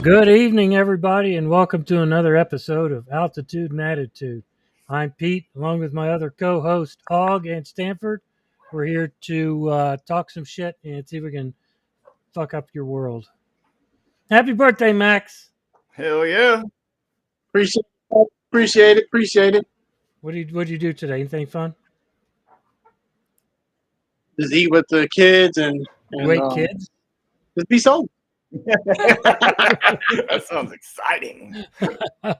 Good evening, everybody, and welcome to another episode of Altitude and Attitude. I'm Pete, along with my other co-host, Og and Stanford. We're here to talk some shit and see if we can fuck up your world. Happy birthday, Max! Hell yeah. Appreciate it. What'd you do today? Anything fun? Just eat with the kids and Wait, kids? just be sober. That sounds exciting. Yeah.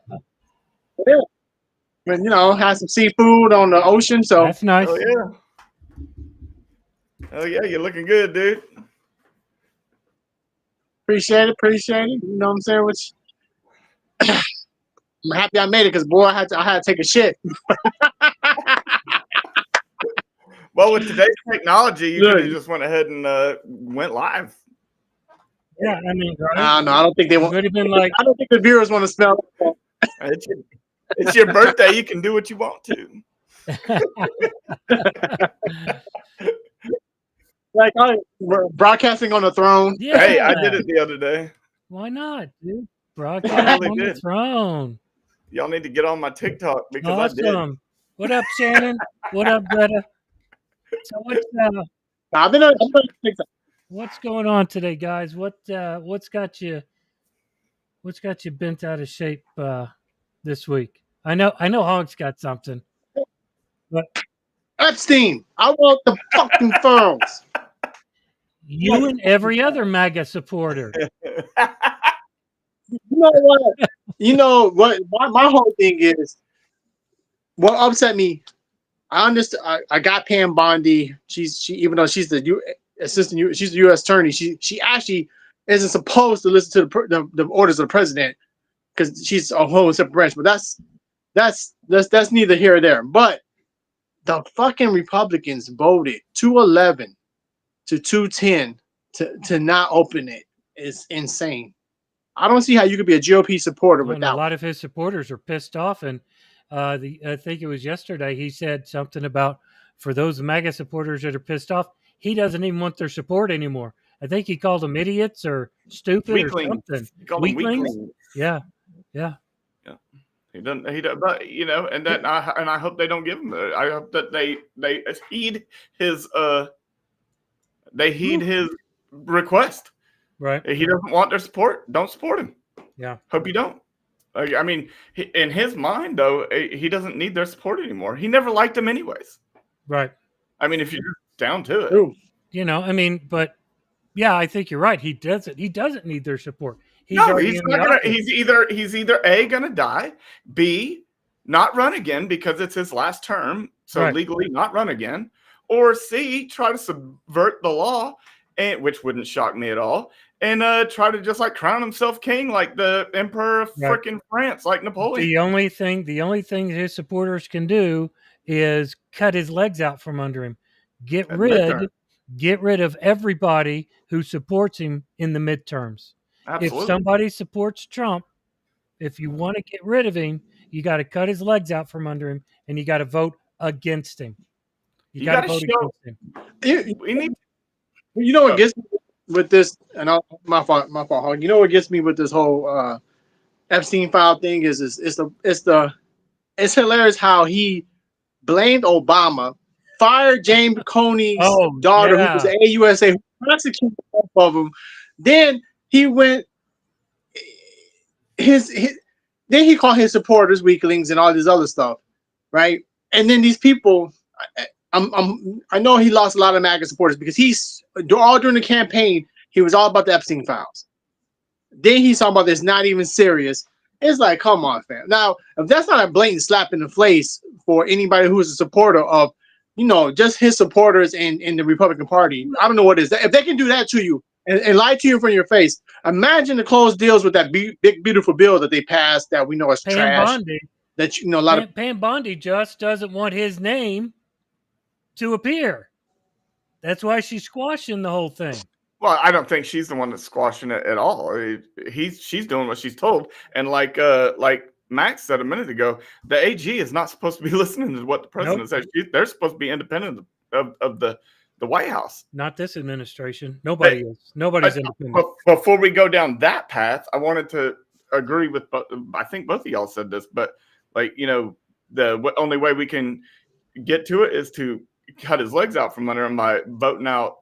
And, have some seafood on the ocean. So That's nice. Oh yeah. Oh yeah, you're looking good, dude. appreciate it. You know what I'm saying? Which I'm happy I made it because boy, I had to take a shit. Well, with today's technology, you Look. could have just went ahead and went live. Yeah, I mean, right? I don't know. I don't think they It want. would have been like, I don't think the viewers want to smell it. It's your birthday. You can do what you want to. Like we're broadcasting on the throne. yeah. Hey, I did it the other day. Why not, dude? Broadcast on the throne. Y'all need to get on my TikTok because I did. Awesome. What up, Shannon? What up, Greta? So I've been on TikTok. what's going on today, guys? What's got you bent out of shape this week? I know Hog's got something. But Epstein, I want the fucking phones. you and every other MAGA supporter. You know what? You know what? My whole thing is what upset me. I understand. I got Pam Bondi. She even though she's the she's the U.S. attorney. She actually isn't supposed to listen to the orders of the president because she's a whole separate branch. But that's neither here or there. But the fucking Republicans voted 211 to 210 to not open it. Is insane. I don't see how you could be a GOP supporter without. A lot of his supporters are pissed off, and I think it was yesterday he said something about for those MAGA supporters that are pissed off, he doesn't even want their support anymore. I think he called them idiots or stupid Weaklings. or something. Weaklings. Yeah. He doesn't. But and that I hope they don't give him. I hope that they heed his his request. Right. He doesn't want their support. Don't support him. Yeah. Hope you don't. I mean, in his mind, though, he doesn't need their support anymore. He never liked them anyways. Right. I mean, if you're down to it. Ooh. But yeah, I think you're right. He doesn't need their support. He's either A, gonna die, B, not run again because it's his last term, so legally not run again, or C, try to subvert the law, which wouldn't shock me at all, and try to just like crown himself king like the emperor of freaking France, like Napoleon. The only thing his supporters can do is cut his legs out from under him. Get rid of everybody who supports him in the midterms. Absolutely. If somebody supports Trump, if you want to get rid of him, you got to cut his legs out from under him, and you got to vote against him. You got to vote against him. You know what gets me with this, and my fault. You know what gets me with this whole Epstein file thing is it's hilarious how he blamed Obama, fired James Comey's daughter, who was AUSA, who prosecuted both of them. Then he went then he called his supporters weaklings and all this other stuff, right? And then these people, I know he lost a lot of MAGA supporters because he's all during the campaign he was all about the Epstein files. Then he's talking about this not even serious. It's like, come on, fam. Now, if that's not a blatant slap in the face for anybody who's a supporter of, just his supporters in the Republican Party, I don't know what it is. If they can do that to you and lie to you in front of your face, imagine the closed deals with that big, beautiful bill that they passed that we know is trash. Bondi. That a lot of Pam Bondi just doesn't want his name to appear. That's why she's squashing the whole thing. Well, I don't think she's the one that's squashing it at all. She's doing what she's told, and like Max said a minute ago, the AG is not supposed to be listening to what the president says. They're supposed to be independent of the the White House. Not this administration. Nobody is. Nobody's independent. Before we go down that path, I wanted to agree with. I think both of y'all said this, but like the only way we can get to it is to cut his legs out from under him by voting out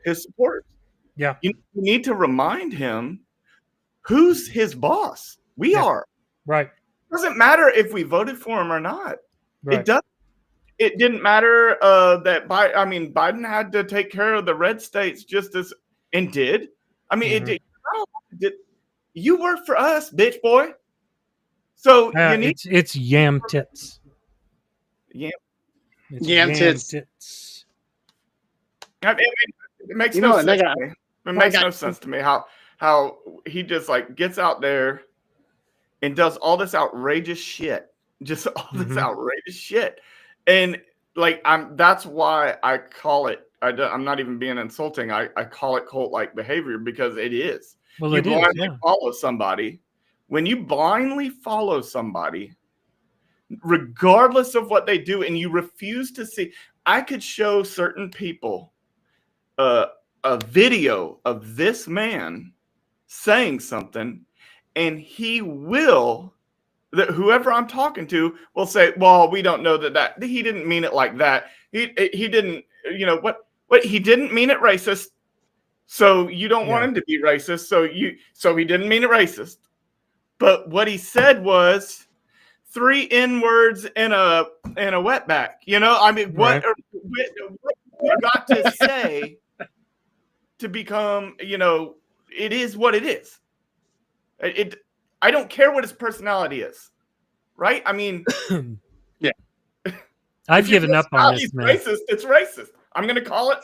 his supporters. Yeah, you need to remind him who's his boss. We are. Right. It doesn't matter if we voted for him or not. Right. It does. It didn't matter that Biden had to take care of the red states just as and did. I mean, it did. You work for us, bitch boy. So you need it's yam tits. Yam. It's yam tits. It makes no sense to me. It makes no sense to me how he just like gets out there and does all this outrageous shit. Just all this outrageous shit. And like that's why I call it. I'm not even being insulting. I call it cult-like behavior because it is. Well, you it blindly is. Yeah. follow somebody. When you blindly follow somebody, regardless of what they do, and you refuse to see, I could show certain people a video of this man saying something, and he will. That whoever I'm talking to will say, well, we don't know that he didn't mean it like that. He didn't, what he didn't mean it racist. So you don't want him to be racist. So he didn't mean it racist. But what he said was 3 N-words in a wetback. I mean, what you got to say to become, it is what it is. I don't care what his personality is, right? I mean, yeah. I've given up on this, man. Racist. It's racist. I'm gonna call it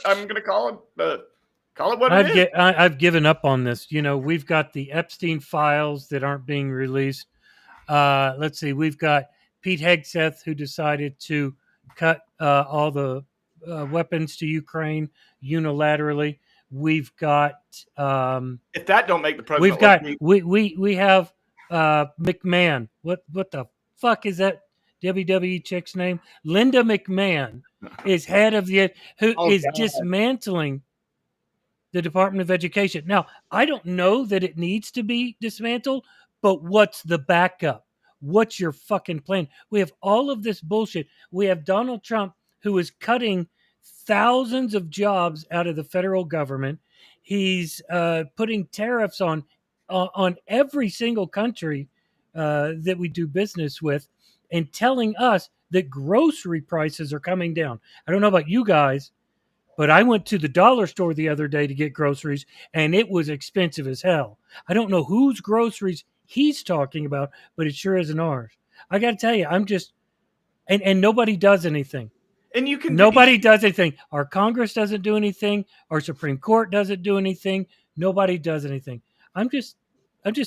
what it is. I've given up on this. We've got the Epstein files that aren't being released. Let's see. We've got Pete Hegseth, who decided to cut all the weapons to Ukraine unilaterally. We've got if that don't make the president. We've got we have McMahon. What the fuck is that WWE chick's name? Linda McMahon is head of dismantling the Department of Education. Now, I don't know that it needs to be dismantled, but what's the backup? What's your fucking plan? We have all of this bullshit. We have Donald Trump, who is cutting thousands of jobs out of the federal government. He's putting tariffs on every single country that we do business with, and telling us that grocery prices are coming down. I don't know about you guys, but I went to the dollar store the other day to get groceries, and it was expensive as hell. I don't know whose groceries he's talking about, but it sure isn't ours. I got to tell you, I'm just, and nobody does anything. And nobody does anything. Our Congress doesn't do anything. Our Supreme Court doesn't do anything. Nobody does anything. I'm just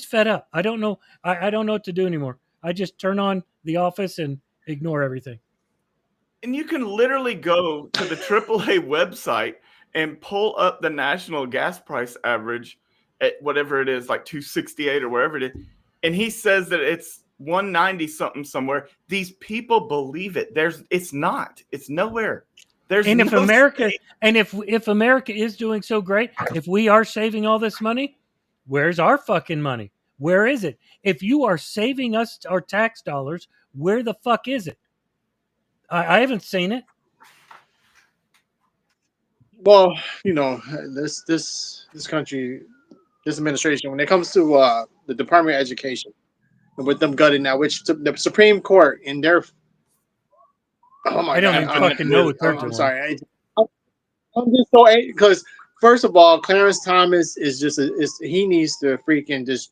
fed up. I don't know. I don't know what to do anymore. I just turn on The Office and ignore everything. And you can literally go to the AAA website and pull up the national gas price average at whatever it is, like 268 or wherever it is. And he says that it's 190 something somewhere. These people believe it. It's not. It's nowhere. And if America if America is doing so great, if we are saving all this money, where's our fucking money? Where is it? If you are saving us our tax dollars, where the fuck is it? I haven't seen it. Well, this country, this administration, when it comes to the Department of Education, with them gutting now, which the Supreme Court in their, oh my I don't God, even fucking know what they're doing. I'm sorry, I'm just so because first of all, Clarence Thomas is just he needs to freaking just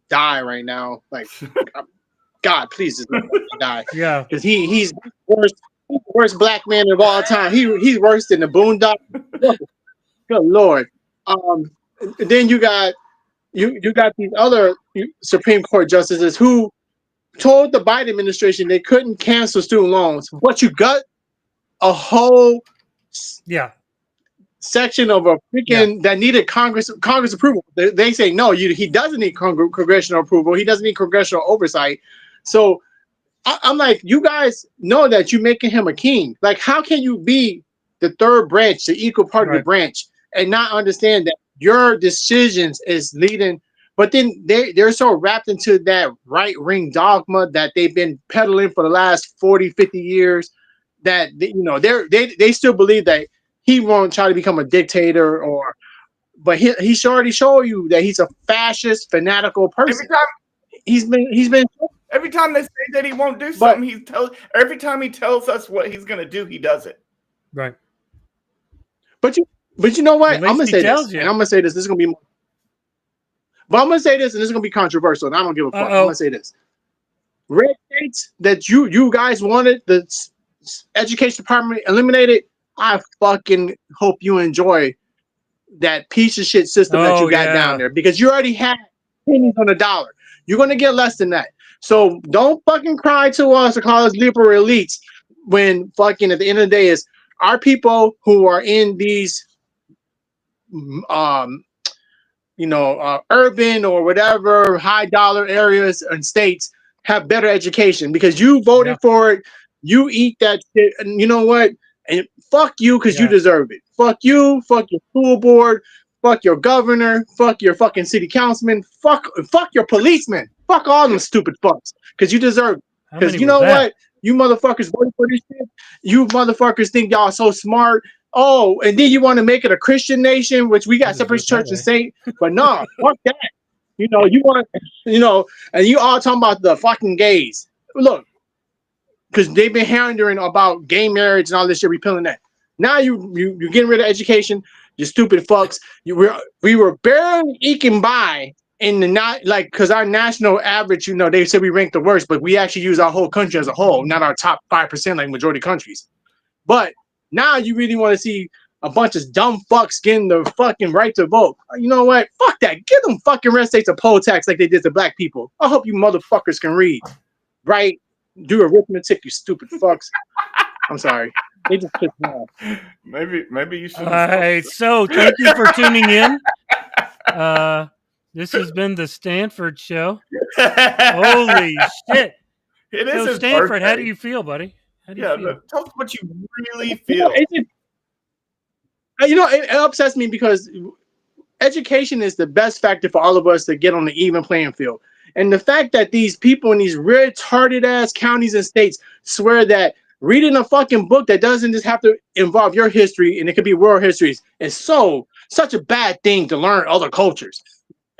die right now. Like, God, please just let him die. Yeah, because he's the worst black man of all time. He's worse than the Boondock. Good Lord. Then you got these other Supreme Court justices who told the Biden administration they couldn't cancel student loans, but you got a whole section of a freaking that needed Congress approval. They say no, he doesn't need congressional approval. He doesn't need congressional oversight. So I'm like, you guys know that you're making him a king. Like, how can you be the third branch, the equal part of the Right. branch, and not understand that your decisions is leading. But then they're so wrapped into that right ring dogma that they've been peddling for the last 40, 50 years that they still believe that he won't try to become a dictator but he's already showed you that he's a fascist, fanatical person. He's been Every time they say that he won't do But- something, every time he tells us what he's going to do, he does it. Right. But you know what? At I'm least gonna he say tells this, you. and I'm gonna say this. This is gonna be more. But I'm gonna say this, and this is gonna be controversial, and I don't give a fuck. I'm Uh-oh. gonna say this: red states that you guys wanted the education department eliminated. I fucking hope you enjoy that piece of shit system that you Oh, got yeah. down there, because you already had pennies on the dollar. You're gonna get less than that. So don't fucking cry to us or call us liberal elites when fucking at the end of the day is our people who are in these urban or whatever high dollar areas and states have better education because you voted Yeah. for it. You eat that shit, and you know what? And fuck you because you Yeah. deserve it. Fuck you. Fuck your school board. Fuck your governor. Fuck your fucking city councilman. Fuck your policeman. Fuck all them stupid fucks because you deserve it. How Because many you was know that? what? You motherfuckers voted for this shit. You motherfuckers think y'all so smart. Oh, and then you want to make it a Christian nation, which we got Doesn't separate look that church and way. state. But no, fuck that. You want, and you all talking about the fucking gays. Look, because they've been hearing about gay marriage and all this shit, repealing that. Now you're getting rid of education. You stupid fucks. We were barely eking by in the not like because our national average, they said we ranked the worst, but we actually use our whole country as a whole, not our top 5% like majority countries. But now you really want to see a bunch of dumb fucks getting the fucking right to vote. You know what? Fuck that. Give them fucking red states a poll tax like they did to black people. I hope you motherfuckers can read, right? Do arithmetic, you stupid fucks. I'm sorry. They just pissed me off. Maybe you should. All right. So thank you for tuning in. This has been the Stanford Show. Holy shit. It is So his Stanford, how do birthday. you feel, buddy? How do you Yeah, feel? tell us what you really feel. It upsets me because education is the best factor for all of us to get on the even playing field. And the fact that these people in these retarded ass counties and states swear that reading a fucking book that doesn't just have to involve your history and it could be world histories is such a bad thing to learn other cultures.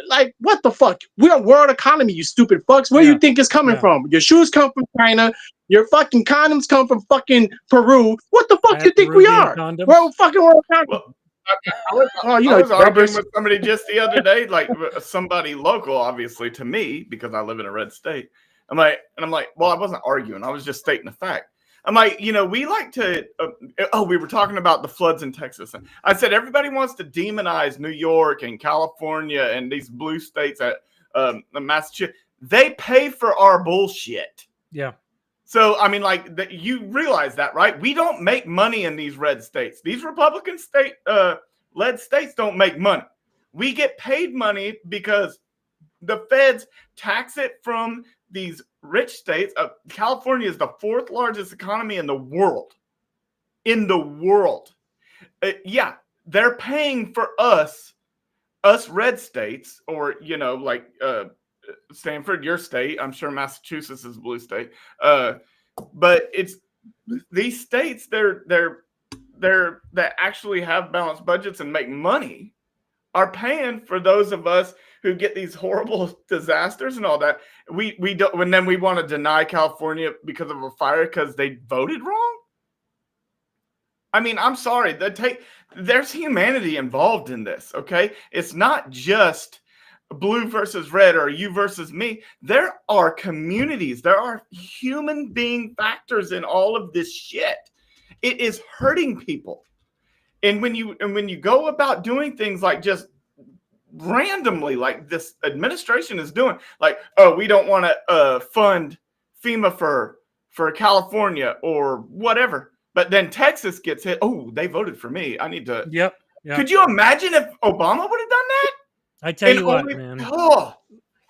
Like, what the fuck? We're a world economy, you stupid fucks. Where you think it's coming from? Your shoes come from China. Your fucking condoms come from fucking Peru. What the fuck you think we are? Condoms? We're a fucking world economy. I was arguing with somebody just the other day, like somebody local, obviously to me, because I live in a red state. I'm like, well, I wasn't arguing. I was just stating a fact. I'm like, we like to. We were talking about the floods in Texas. And I said everybody wants to demonize New York and California and these blue states at Massachusetts. They pay for our bullshit. Yeah. So I mean, you realize that, right? We don't make money in these red states. These Republican led states don't make money. We get paid money because the feds tax it from these rich states. California is the fourth largest economy in the world. Yeah, they're paying for us red states, or Stanford, your state. I'm sure Massachusetts is a blue state. But it's these states that actually have balanced budgets and make money are paying for those of us who get these horrible disasters and all that. We don't, and then we want to deny California because of a fire because they voted wrong. I mean, I'm sorry. There's humanity involved in this. Okay, it's not just blue versus red or you versus me. There are communities. There are human being factors in all of this shit. It is hurting people. And when you go about doing things like just randomly, like this administration is doing, like, oh, we don't want to fund FEMA for California or whatever, but then Texas gets hit. Oh, they voted for me. I need to. Yep. Could you imagine if Obama would have done that? I tell you what, man. Oh.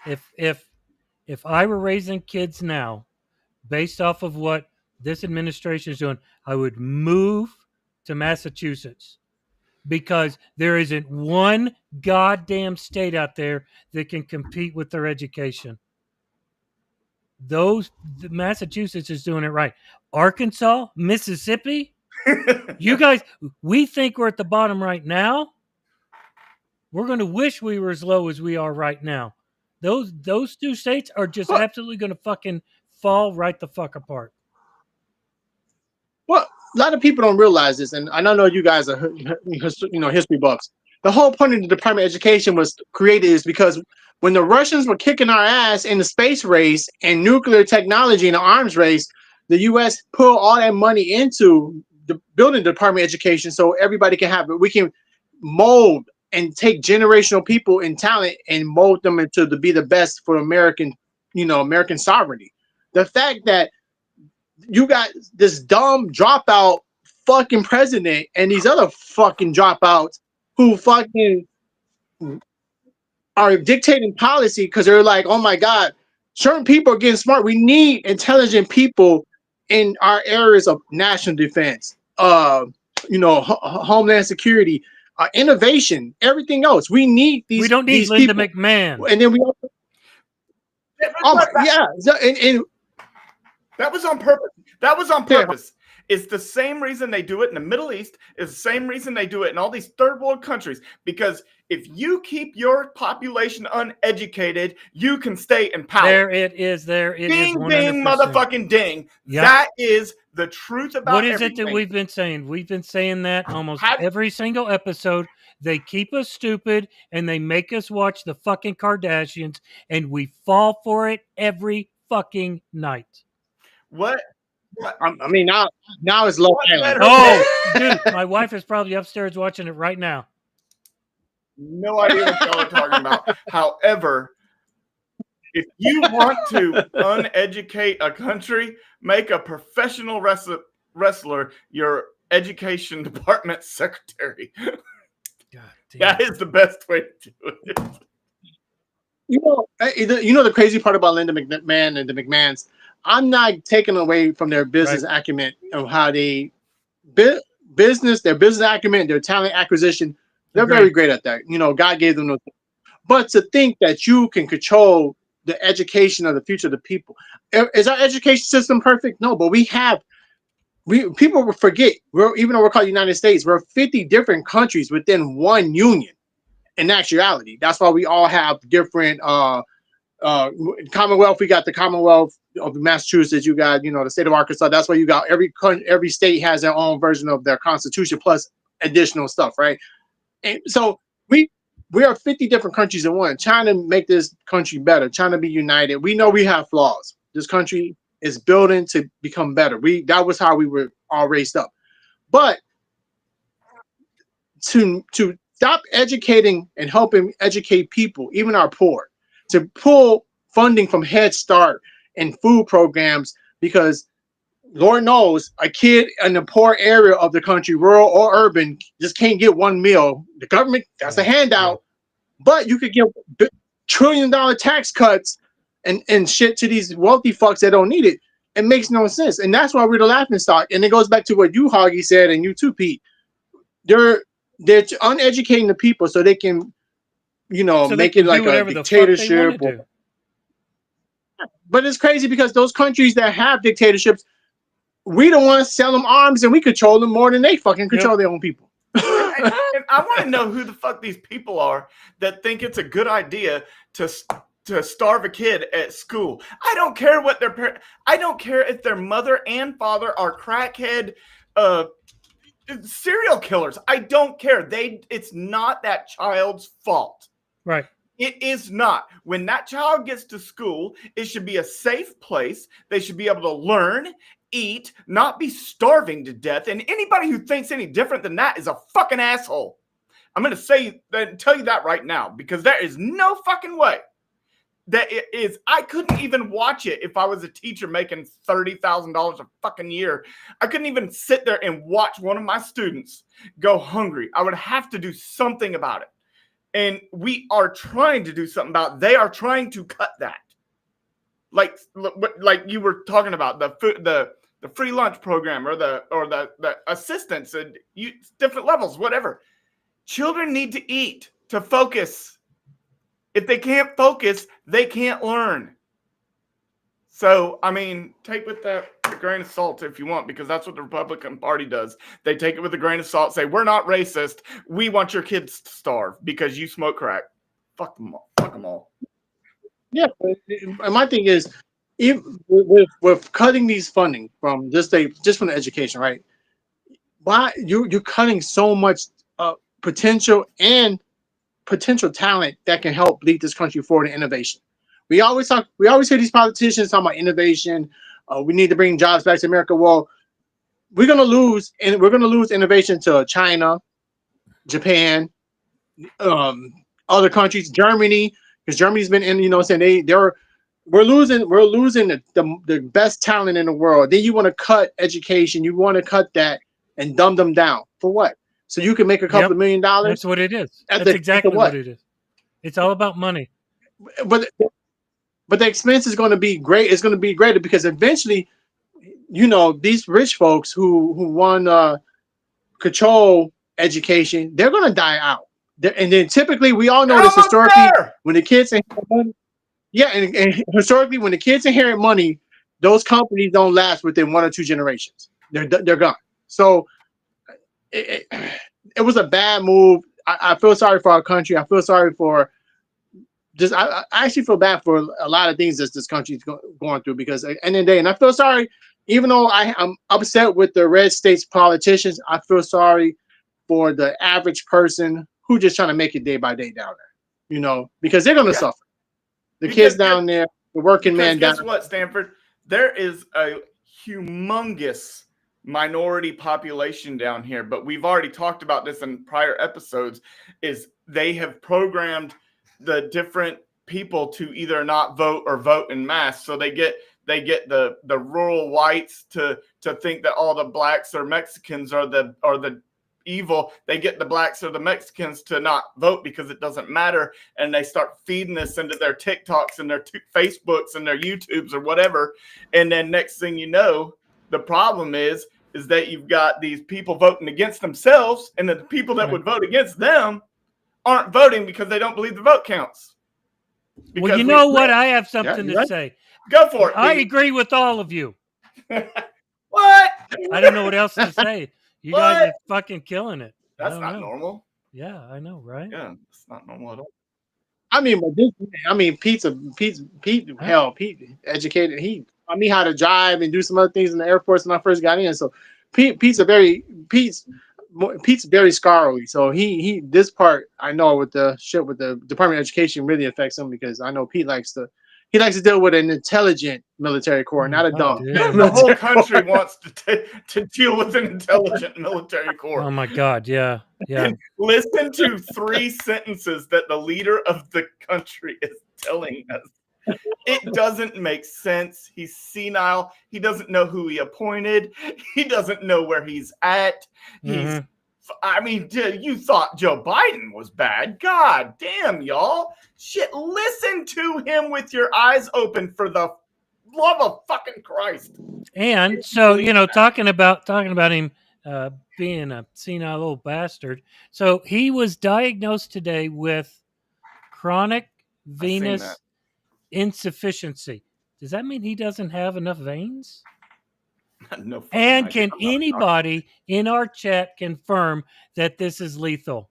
If I were raising kids now, based off of what this administration is doing, I would move to Massachusetts because there isn't one goddamn state out there that can compete with their education. Massachusetts is doing it right. Arkansas, Mississippi, you guys, we think we're at the bottom right now. We're going to wish we were as low as we are right now. Those two states are just absolutely going to fucking fall right the fuck apart. Well, a lot of people don't realize this, and I know you guys are, history buffs. The whole point of the Department of Education was created is because when the Russians were kicking our ass in the space race and nuclear technology and the arms race, the U.S. put all that money into the building the Department of Education so everybody can have it. We can mold and take generational people and talent and mold them into to be the best for American sovereignty. The fact that you got this dumb dropout fucking president and these other fucking dropouts who fucking are dictating policy because they're like, oh my God, certain people are getting smart. We need intelligent people in our areas of national defense, homeland security, innovation, everything else. We need these. We don't need these Linda people. McMahon. And then we also, and that was on purpose. That was on purpose. It's the same reason they do it in the Middle East. It's the same reason they do it in all these third world countries. Because if you keep your population uneducated, you can stay in power. There it is. Ding, ding, motherfucking ding. Yep. That is the truth about what is everything. it that we've been saying? We've been saying that almost every single episode. They keep us stupid and they make us watch the fucking Kardashians, and we fall for it every fucking night. What? I mean, now it's low island. Oh, dude, my wife is probably upstairs watching it right now. No idea what y'all are talking about. However, if you want to uneducate a country, make a professional wrestler your education department secretary. God damn. That is the best way to do it. The crazy part about Linda McMahon and the McMahons, I'm not taking away from their business acumen of how they their business acumen, their talent acquisition. They're very great at that. God gave them those. But to think that you can control the education of the future of the people, is our education system perfect? No, but people will forget. Even though we're called the United States, we're 50 different countries within one union. In actuality, that's why we all have different Commonwealth. We got the Commonwealth of Massachusetts. You got the state of Arkansas. That's why you got every state has their own version of their constitution plus additional stuff, right? And so we are 50 different countries in one, trying to make this country better, trying to be united. We know we have flaws. This country is building to become better. That was how we were all raised up. But to stop educating and helping educate people, even our poor, to pull funding from Head Start and food programs, because Lord knows a kid in a poor area of the country, rural or urban, just can't get one meal. The government, that's a handout, but you could give $1 trillion tax cuts and shit to these wealthy fucks that don't need it. It makes no sense. And that's why we're the laughing stock. And it goes back to what you, Hoggy, said, and you too, Pete. They're uneducating the people so they can, make it like a dictatorship. But it's crazy because those countries that have dictatorships, we the ones sell them arms and we control them more than they fucking control their own people. And I want to know who the fuck these people are that think it's a good idea to starve a kid at school. I don't care what I don't care if their mother and father are crackhead, serial killers. I don't care. It's not that child's fault. Right. It is not. When that child gets to school, it should be a safe place. They should be able to learn, eat, not be starving to death. And anybody who thinks any different than that is a fucking asshole. I'm going to tell you that right now, because there is no fucking way that it is. I couldn't even watch it if I was a teacher making $30,000 a fucking year. I couldn't even sit there and watch one of my students go hungry. I would have to do something about it. And we are trying to do something about it. They are trying to cut that. Like you were talking about, the the free lunch program or the assistance and different levels, whatever. Children need to eat to focus. If they can't focus, they can't learn. So, I mean, take with that a grain of salt if you want, because that's what the Republican Party does. They take it with a grain of salt, say, we're not racist. We want your kids to starve because you smoke crack. Fuck them all. Fuck them all. Yeah, and my thing is, if with cutting these funding from just from the education, right? Why you're cutting so much potential talent that can help lead this country forward in innovation. We always hear these politicians talking about innovation. We need to bring jobs back to America. Well, we're gonna lose innovation to China, Japan, other countries, Germany, because Germany's been in, we're losing the best talent in the world. Then you want to cut education, you want to cut that and dumb them down for what? So you can make a couple of $1 million. That's what it is. That's exactly what it is. It's all about money. But the expense is going to be great. It's going to be greater because eventually, these rich folks who want to control education, they're going to die out. And then typically, we all know this historically, when the kids inherit money, and historically, when the kids inherit money, those companies don't last within 1 or 2 generations. They're gone. So it was a bad move. I feel sorry for our country. I feel sorry for I actually feel bad for a lot of things that this country is going through, because at the end of the day, and I feel sorry, even though I'm upset with the red states politicians, I feel sorry for the average person who just trying to make it day by day down there, because they're going to suffer. The kids down there, the working man down there. Guess what, Stanford? There is a humongous minority population down here, but we've already talked about this in prior episodes, is they have programmed the different people to either not vote or vote in mass. So they get the rural whites to think that all the blacks or Mexicans are the evil. They get the blacks or the Mexicans to not vote because it doesn't matter, and they start feeding this into their TikToks and their Facebooks and their YouTubes or whatever. And then next thing you know, the problem is that you've got these people voting against themselves, and the people that would vote against them aren't voting because they don't believe the vote counts. Well, you know what? I have something to say. Go for it. I agree with all of you. What? I don't know what else to say. You guys are fucking killing it. That's not normal. Yeah, I know, right? Yeah, it's not normal at all. I mean, Pete, educated. He taught me how to drive and do some other things in the Air Force when I first got in. So Pete's very scholarly. So he this part I know with the Department of Education really affects him, because I know Pete likes to deal with an intelligent military corps, not a dumb. The whole country wants to deal with an intelligent military corps. Oh my God, yeah. And listen to 3 sentences that the leader of the country is telling us. It doesn't make sense. He's senile. He doesn't know who he appointed. He doesn't know where he's at. I mean, you thought Joe Biden was bad. God damn, y'all. Shit, listen to him with your eyes open, for the love of fucking Christ. And so, talking about him being a senile old bastard. So he was diagnosed today with chronic venous insufficiency. Does that mean he doesn't have enough veins? No. And can anybody in our chat confirm that this is lethal?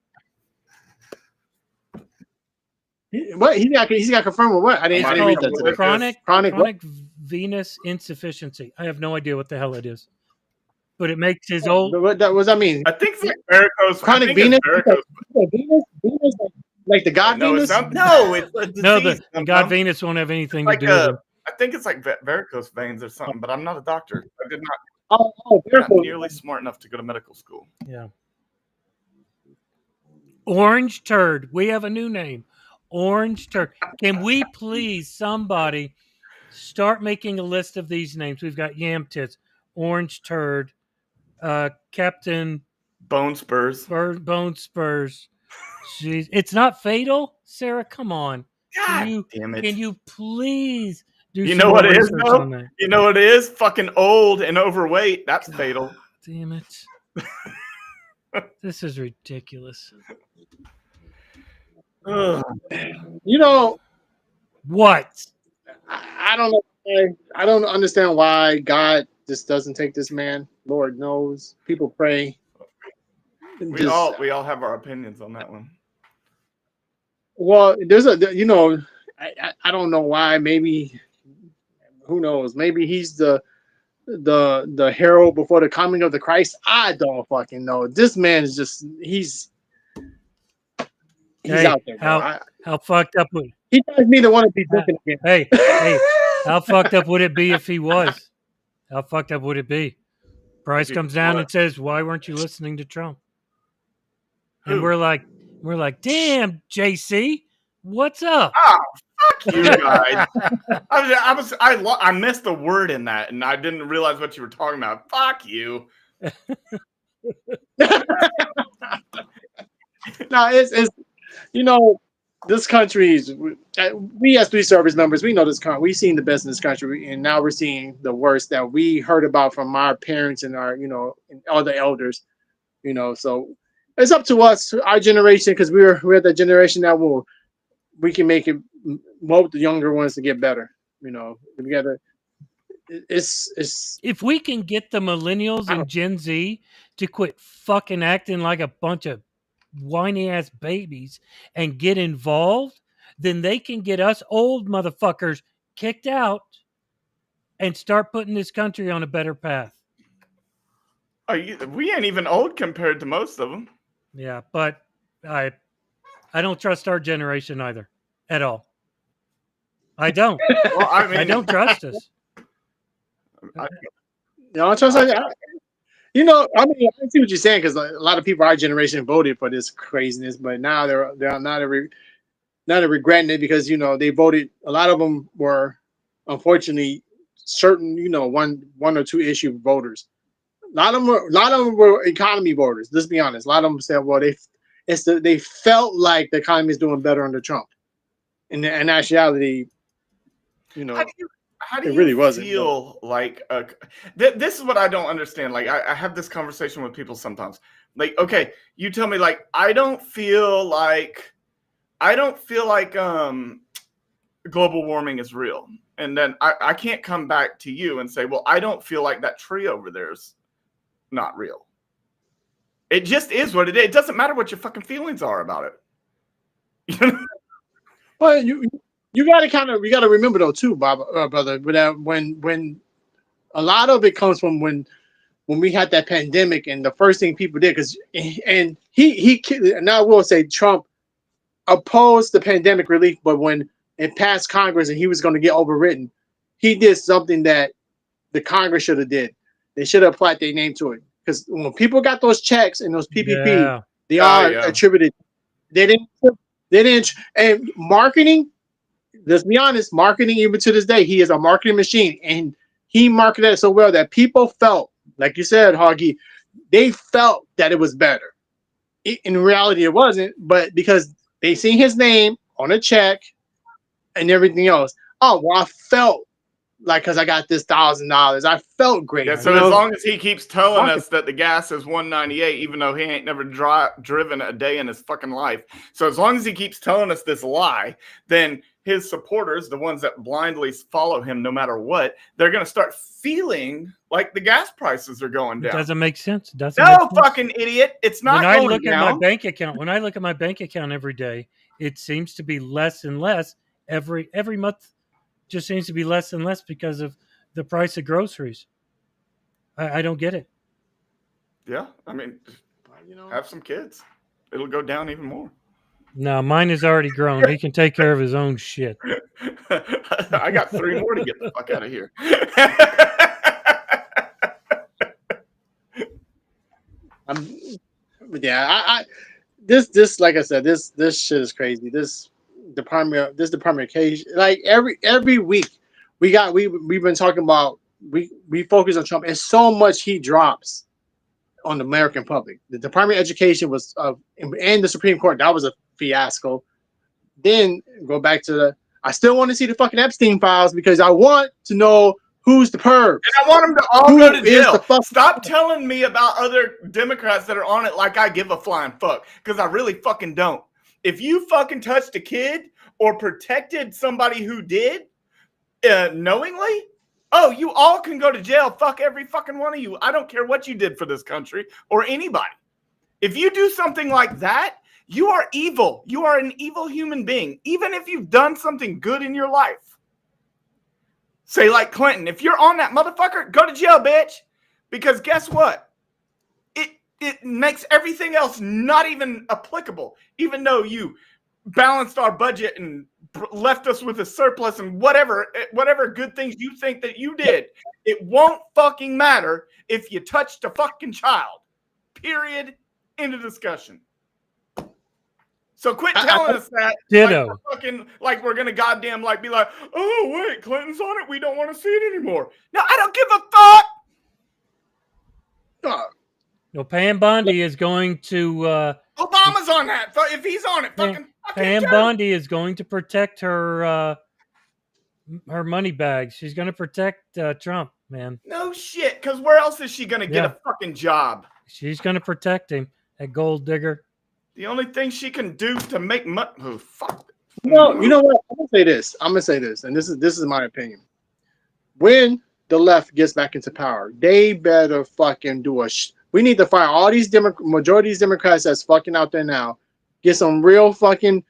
What he's got confirmed with what? I didn't read that today. Chronic venous insufficiency. I have no idea what the hell it is, but it makes his old. What does that mean? I think it's like varicose. Chronic venous. Venus, like the god Venus. The god Venus won't have anything to do with it. I think it's like varicose veins or something, but I'm not a doctor. I did not. I'm not nearly smart enough to go to medical school. Yeah. Orange turd. We have a new name. Orange turd. Can we please, somebody, start making a list of these names? We've got Yam Tits, Orange Turd, Captain Bone Spurs. Bone Spurs. Jeez. It's not fatal? Sarah, come on. God damn it. Can you please Do You some know what more it is, research though? on that. You know what it is? Fucking old and overweight. That's God. fatal. Damn it. This is ridiculous. Ugh. You know, What? I don't know. I don't understand why God just doesn't take this man. Lord knows. People pray. We Just all have our opinions on that one. well, there's a you know, I don't know why. Maybe who knows? Maybe he's the herald before the coming of the Christ. I don't fucking know. This man is just he's Hey, out there, bro. how fucked up would He drives me to want to be drinking again. hey, how fucked up would it be if he was? How fucked up would it be? Price comes down and says, "Why weren't you listening to Trump?" And Who? we're like, "Damn, JC, what's up?" Oh, fuck you guys. I missed the word in that, and I didn't realize what you were talking about. Fuck you. No, it's you know, this country is we as 3 service members, we know this country. We've seen the best in this country, and now we're seeing the worst that we heard about from our parents and our and all the elders. So it's up to us, our generation, because we're the generation that we can make it mold the younger ones to get better. We gotta. It's If we can get the millennials and Gen Z to quit fucking acting like a bunch of whiny ass babies and get involved, then they can get us old motherfuckers kicked out and start putting this country on a better path. We ain't even old compared to most of them. Yeah, but I don't trust our generation either at all. I don't. Well, I mean, I don't trust us. I trust. I mean, I see what you're saying, because a lot of people our generation voted for this craziness, but now they're not regretting it, because they voted. A lot of them were, unfortunately, certain one or two issue voters. A lot of them were economy voters. Let's be honest. A lot of them said, well, they felt like the economy is doing better under Trump. In actuality, how do you really wasn't, feel like this is what I don't understand. Like I have this conversation with people sometimes. Like, okay, you tell me, like, I don't feel like global warming is real. And then I can't come back to you and say, well, I don't feel like that tree over there is not real. It just is what it is. It doesn't matter what your fucking feelings are about it. Well, you got to remember though too, Bob, brother, when a lot of it comes from when we had that pandemic, and the first thing people did, and I will say Trump opposed the pandemic relief, but when it passed Congress and he was going to get overridden, he did something that the Congress should have did. They should have applied their name to it, because when people got those checks and those PPP, they are attributed. They didn't. And marketing, let's be honest, marketing, even to this day, he is a marketing machine, and he marketed it so well that people felt, like you said, Hoggy, they felt that it was better. In reality, it wasn't, but because they seen his name on a check and everything else. Oh, well, I felt like, because I got this $1,000, I felt great. Yeah, so as long as he keeps telling us that the gas is $1.98, even though he ain't never driven a day in his fucking life. So as long as he keeps telling us this lie, then his supporters, the ones that blindly follow him no matter what, they're going to start feeling like the gas prices are going down. It doesn't make sense. Fucking idiot. It's not when going I look down. at my bank account, when I look at my bank account every day, it seems to be less and less every month. Just seems to be less and less because of the price of groceries. I don't get it. Yeah, I mean, have some kids. It'll go down even more. No, mine is already grown. He can take care of his own shit. I got 3 more to get the fuck out of here. This like I said, this shit is crazy. This department of case, like every week we've been talking about, we focus on Trump, and so much he drops on the American public. The Department of Education was and the Supreme Court, that was a fiasco. Then go back to I still want to see the fucking Epstein files because I want to know who's the pervs. And I want them to all Who go to is the jail. fuck- Stop telling me about other Democrats that are on it like I give a flying fuck, because I really fucking don't. If you fucking touched a kid or protected somebody who did knowingly, oh, you all can go to jail. Fuck every fucking one of you. I don't care what you did for this country or anybody. If you do something like that, you are evil. You are an evil human being, even if you've done something good in your life. Say like Clinton, if you're on that motherfucker, go to jail, bitch. Because guess what? It makes everything else not even applicable, even though you balanced our budget and left us with a surplus and whatever good things you think that you did. It won't fucking matter if you touched a fucking child. Period. End of discussion. So quit telling us that. Ditto. Like we're gonna goddamn be like, oh wait, Clinton's on it. We don't want to see it anymore. No, I don't give a fuck. No, Pam Bondi is going to. Obama's on that. If he's on it, Pam Bondi is going to protect her money bags. She's going to protect Trump, man. No shit. Because where else is she gonna get a fucking job? She's going to protect him. That gold digger. The only thing she can do to make money. Oh fuck. No, you know what? I'm gonna say this, and this is my opinion. When the left gets back into power, they better fucking do we need to fire all these majority of these Democrats that's fucking out there now. Get some real fucking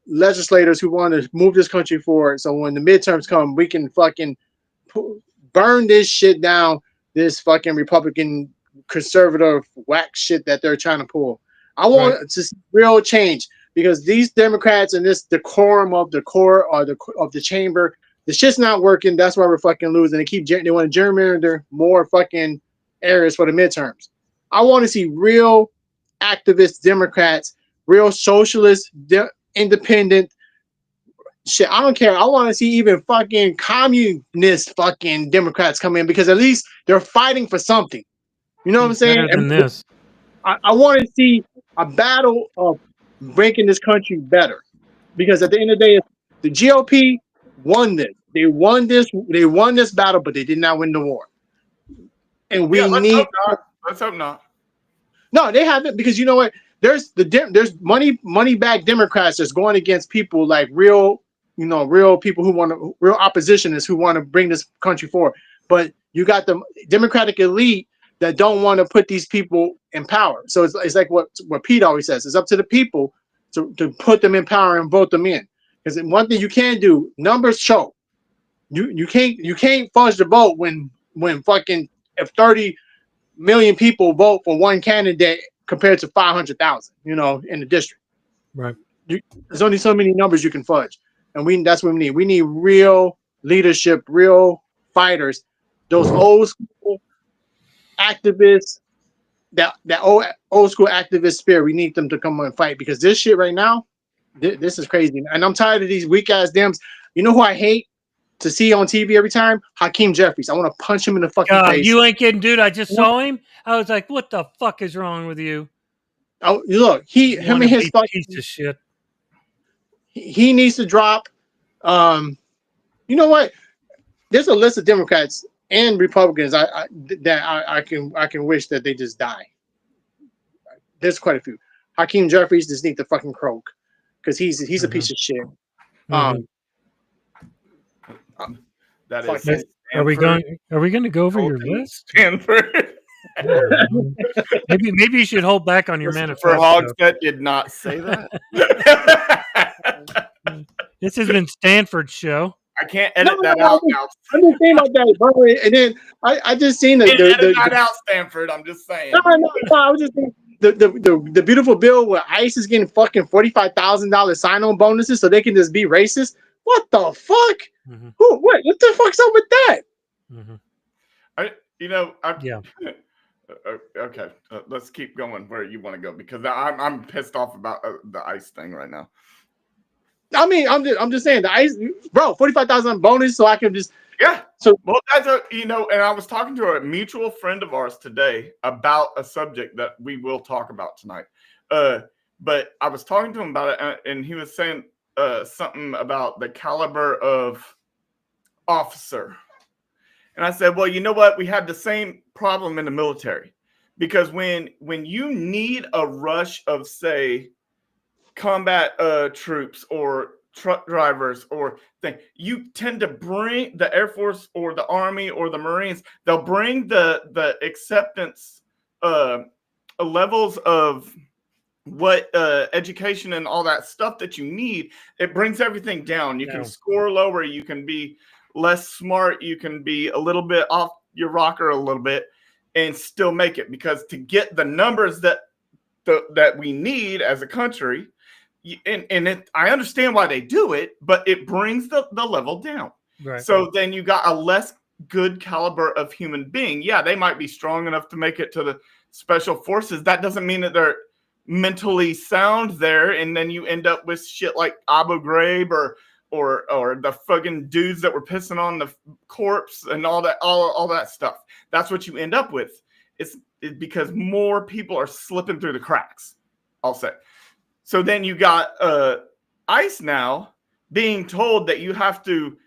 legislators who want to move this country forward. So when the midterms come, we can fucking burn this shit down. This fucking Republican conservative whack shit that they're trying to pull. I want to see real change because these Democrats and this decorum of the core or of the chamber, the shit's not working. That's why we're fucking losing. They want to gerrymander more fucking areas for the midterms. I want to see real activist Democrats, real socialist, independent shit. I don't care. I want to see even fucking communist fucking Democrats come in because at least they're fighting for something. You know what I'm saying? Better than this. I want to see a battle of making this country better because at the end of the day, the GOP won this. They won this battle, but they did not win the war. And we need. Let's hope not. No, they haven't because you know what? There's money back Democrats that's going against people like real people who want to real oppositionists who want to bring this country forward. But you got the Democratic elite that don't want to put these people in power. So it's like what Pete always says. It's up to the people to put them in power and vote them in. Because one thing you can't do, numbers show. You can't fudge the vote when fucking if 30 million people vote for one candidate compared to 500,000, in the district. Right. There's only so many numbers you can fudge. And that's what we need. We need real leadership, real fighters, those old school activists, that old school activist spirit. We need them to come and fight because this shit right now, this is crazy. And I'm tired of these weak ass Dems. You know who I hate to see on TV every time? Hakeem Jeffries. I want to punch him in the fucking face. You ain't kidding, dude. I just saw him. I was like, what the fuck is wrong with you? Oh, look, him and his fucking piece of shit. He needs to drop. You know what? There's a list of Democrats and Republicans I can wish that they just die. There's quite a few. Hakeem Jeffries just need to fucking croak because he's a piece of shit. That is. Are we going to go over your list? Stanford. maybe you should hold back on your manifesto. Hogsett did not say that. This has been Stanford's show. I can't edit that out now. I'm just saying about that, bro. And then I just seen edit that out, Stanford. I'm just saying. No. I was just saying the beautiful bill where ICE is getting fucking $45,000 sign-on bonuses so they can just be racist. What the fuck? Mm-hmm. What the fuck's up with that? Mm-hmm. Yeah. Okay, let's keep going where you want to go because I'm pissed off about the ICE thing right now. I mean, I'm just saying the ICE, bro, $45,000 bonus so I can just So that's and I was talking to a mutual friend of ours today about a subject that we will talk about tonight. But I was talking to him about it, and he was saying something about the caliber of officer. And I said, well, you know what? We had the same problem in the military, because when you need a rush of, say, combat troops or truck drivers or thing, you tend to bring the Air Force or the Army or the Marines. They'll bring the acceptance levels of what education and all that stuff that you need. It brings everything down. You can score lower, you can be less smart, you can be a little bit off your rocker a little bit and still make it, because to get the numbers that we need as a country, I understand why they do it, but it brings the level down. Right. So then you got a less good caliber of human being. Yeah, they might be strong enough to make it to the special forces. That doesn't mean that they're mentally sound there, and then you end up with shit like Abu Ghraib or the fucking dudes that were pissing on the corpse and all that stuff. That's what you end up with. It's because more people are slipping through the cracks, I'll say. So then you got ICE now being told that you have to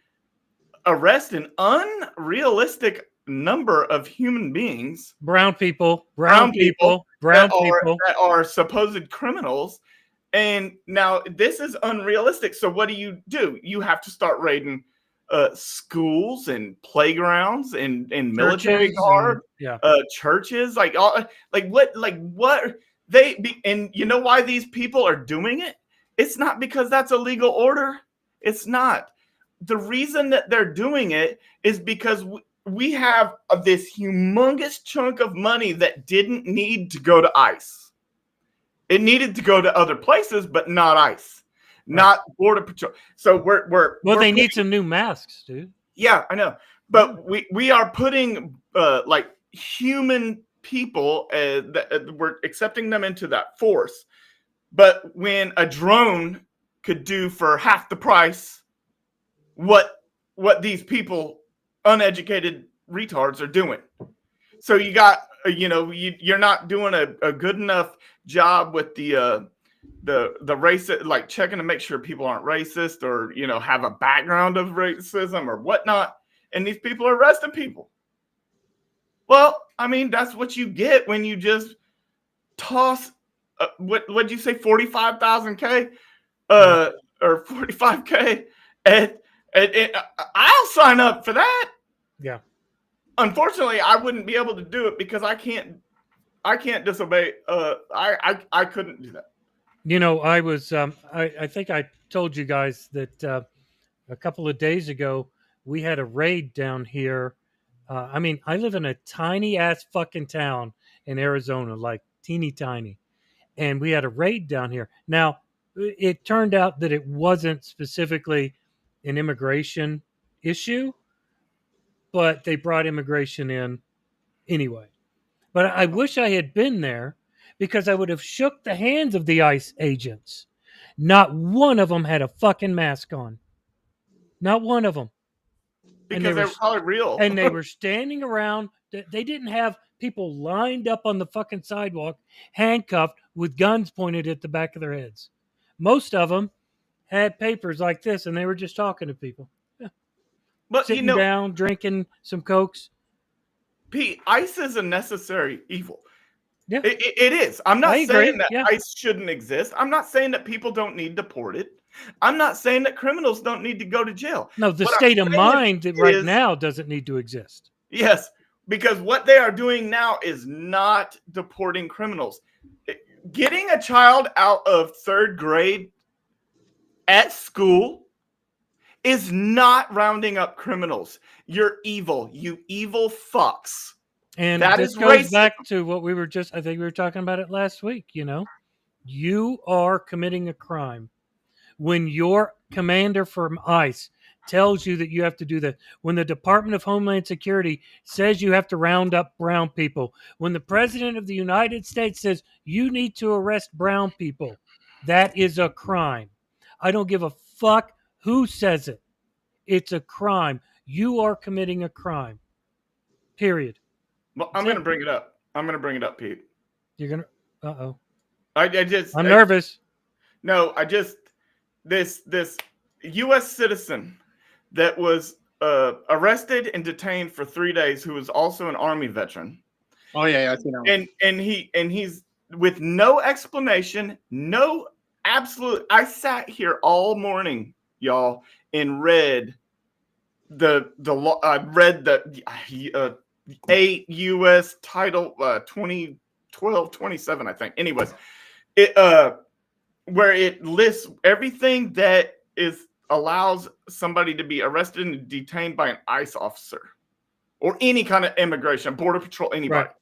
arrest an unrealistic number of human beings, brown people that are supposed criminals. And now this is unrealistic. So what do? You have to start raiding schools and playgrounds and military guard, churches, what and you know why these people are doing it? It's not because that's a legal order. It's not. The reason that they're doing it is because we have this humongous chunk of money that didn't need to go to ICE. It needed to go to other places, but not ICE, not Border Patrol. So we're they need some new masks, dude. Yeah, I know, but we are putting like human people, we're accepting them into that force. But when a drone could do for half the price what these people, uneducated retards, are doing. So you got, you're not doing a good enough job with the racist, like checking to make sure people aren't racist or, have a background of racism or whatnot. And these people are arresting people. Well, I mean, that's what you get when you just toss, what'd you say, 45,000 or 45K? And I'll sign up for that. Yeah. Unfortunately, I wouldn't be able to do it because I can't disobey. I couldn't do that. I was, I think I told you guys that a couple of days ago, we had a raid down here. I live in a tiny ass fucking town in Arizona, like teeny tiny. And we had a raid down here. Now, it turned out that it wasn't specifically an immigration issue, but they brought immigration in anyway. But I wish I had been there because I would have shook the hands of the ICE agents. Not one of them had a fucking mask on. Not one of them. Because they were probably real. And they were standing around. They didn't have people lined up on the fucking sidewalk, handcuffed with guns pointed at the back of their heads. Most of them had papers like this, and they were just talking to people. But sitting down, drinking some Cokes. Pete, ICE is a necessary evil. Yeah, it is. I'm not saying that yeah. ICE shouldn't exist. I'm not saying that people don't need deported. I'm not saying that criminals don't need to go to jail. No, the state of mind right now doesn't need to exist. Yes, because what they are doing now is not deporting criminals. Getting a child out of third grade at school is not rounding up criminals. You're evil. You evil fucks. And this goes back to what we were I think we were talking about it last week. You are committing a crime when your commander from ICE tells you that you have to do that. When the Department of Homeland Security says you have to round up brown people. When the President of the United States says you need to arrest brown people. That is a crime. I don't give a fuck who says it. It's a crime. You are committing a crime. Period. Well, I'm going to bring it up. I'm going to bring it up, Pete. You're going to... Uh-oh. I'm nervous. No, this U.S. citizen that was arrested and detained for 3 days, who was also an Army veteran. Oh yeah, I see that. And he's with no explanation, no absolute. I sat here all morning, y'all, and read the law. I read the 8 U.S. Title 2012-27, I think. Anyways, it where it lists everything that allows somebody to be arrested and detained by an ICE officer or any kind of immigration, border patrol, anybody. Right.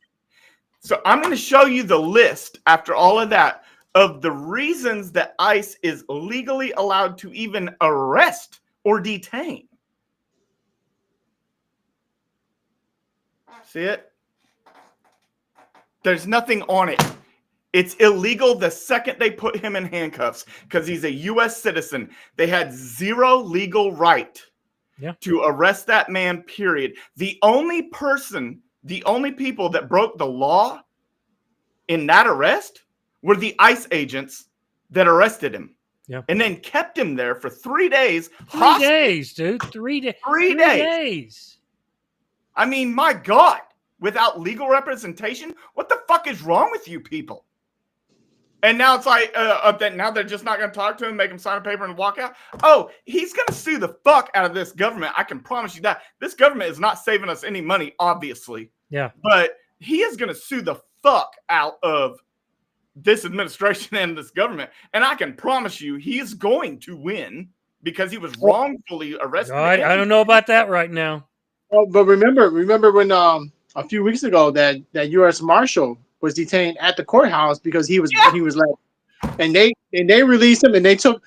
So I'm going to show you the list after all of that of the reasons that ICE is legally allowed to even arrest or detain. See it? There's nothing on it. It's illegal the second they put him in handcuffs because he's a U.S. citizen. They had zero legal right to arrest that man, period. The only people that broke the law in that arrest were the ICE agents that arrested him. Yeah. And then kept him there for 3 days. 3 days, dude. 3 days. 3 days. I mean, my God, without legal representation, what the fuck is wrong with you people? And now it's like, now they're just not going to talk to him, make him sign a paper and walk out. Oh, he's going to sue the fuck out of this government. I can promise you that. This government is not saving us any money, obviously. Yeah. But he is going to sue the fuck out of this administration and this government. And I can promise you he is going to win because he was wrongfully arrested. I don't know about that right now. Oh, but remember when a few weeks ago that U.S. Marshal was detained at the courthouse because he was like, and they released him, and it took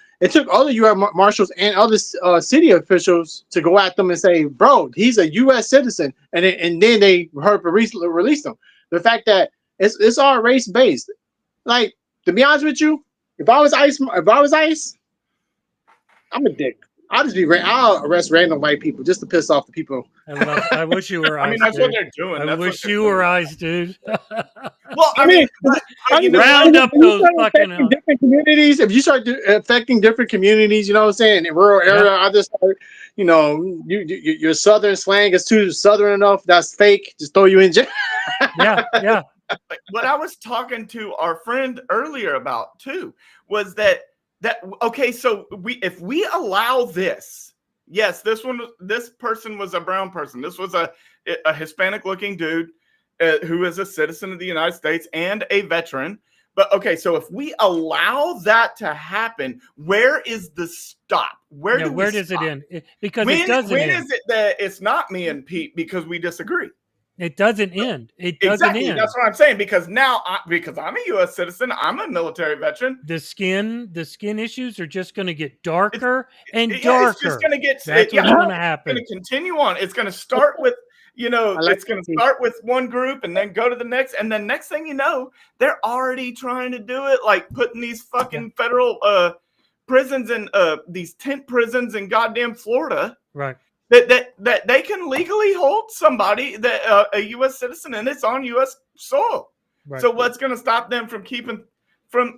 all the U.S. Marshals and other city officials to go at them and say, bro, he's a U.S. citizen, and then they released him. The fact that it's all race based. Like, to be honest with you, if I was ICE, I'm a dick. I'll arrest random white people just to piss off the people. I wish you were ICE. I mean, that's dude. what they're doing. I wish you were ICE, dude. Well, I mean, round up those fucking different communities. If you start affecting different communities, you know what I'm saying, in rural area, I just start, your southern slang is too southern enough. That's fake. Just throw you in jail. Yeah. What I was talking to our friend earlier about too was that okay, so if we allow this, yes, this person was a brown person. This was a Hispanic looking dude who is a citizen of the United States and a veteran. But okay, so if we allow that to happen, where is the stop? Where does it end? Because when, it doesn't when end. is it that it's not me and Pete because we disagree? It doesn't end. It doesn't exactly. end. That's what I'm saying. Because now, because I'm a U.S. citizen, I'm a military veteran. The skin issues are just going to get darker and darker. It's just going to get. That's what's going to happen. It's going to continue on. It's going to start with, it's going to start with one group and then go to the next, and then next thing you know, they're already trying to do it, like putting these fucking federal prisons and these tent prisons in goddamn Florida. Right. That they can legally hold somebody that a U.S. citizen and it's on U.S. soil. Right. So what's going to stop them from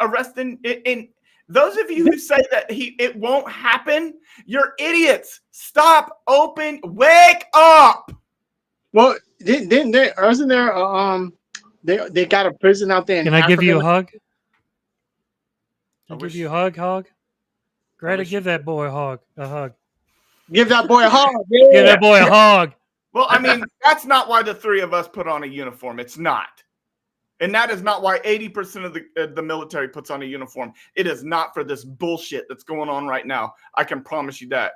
arresting? And those of you who say that it won't happen, you're idiots. Stop. Open. Wake up. Well, wasn't there? They got a prison out there. Can I give you a hug? I'll give you a hug. Greta, give that boy a hug. Give that boy a hug. Yeah. Give that boy a hug. Well, I mean, that's not why the three of us put on a uniform. It's not. And that is not why 80% of the military puts on a uniform. It is not for this bullshit that's going on right now. I can promise you that.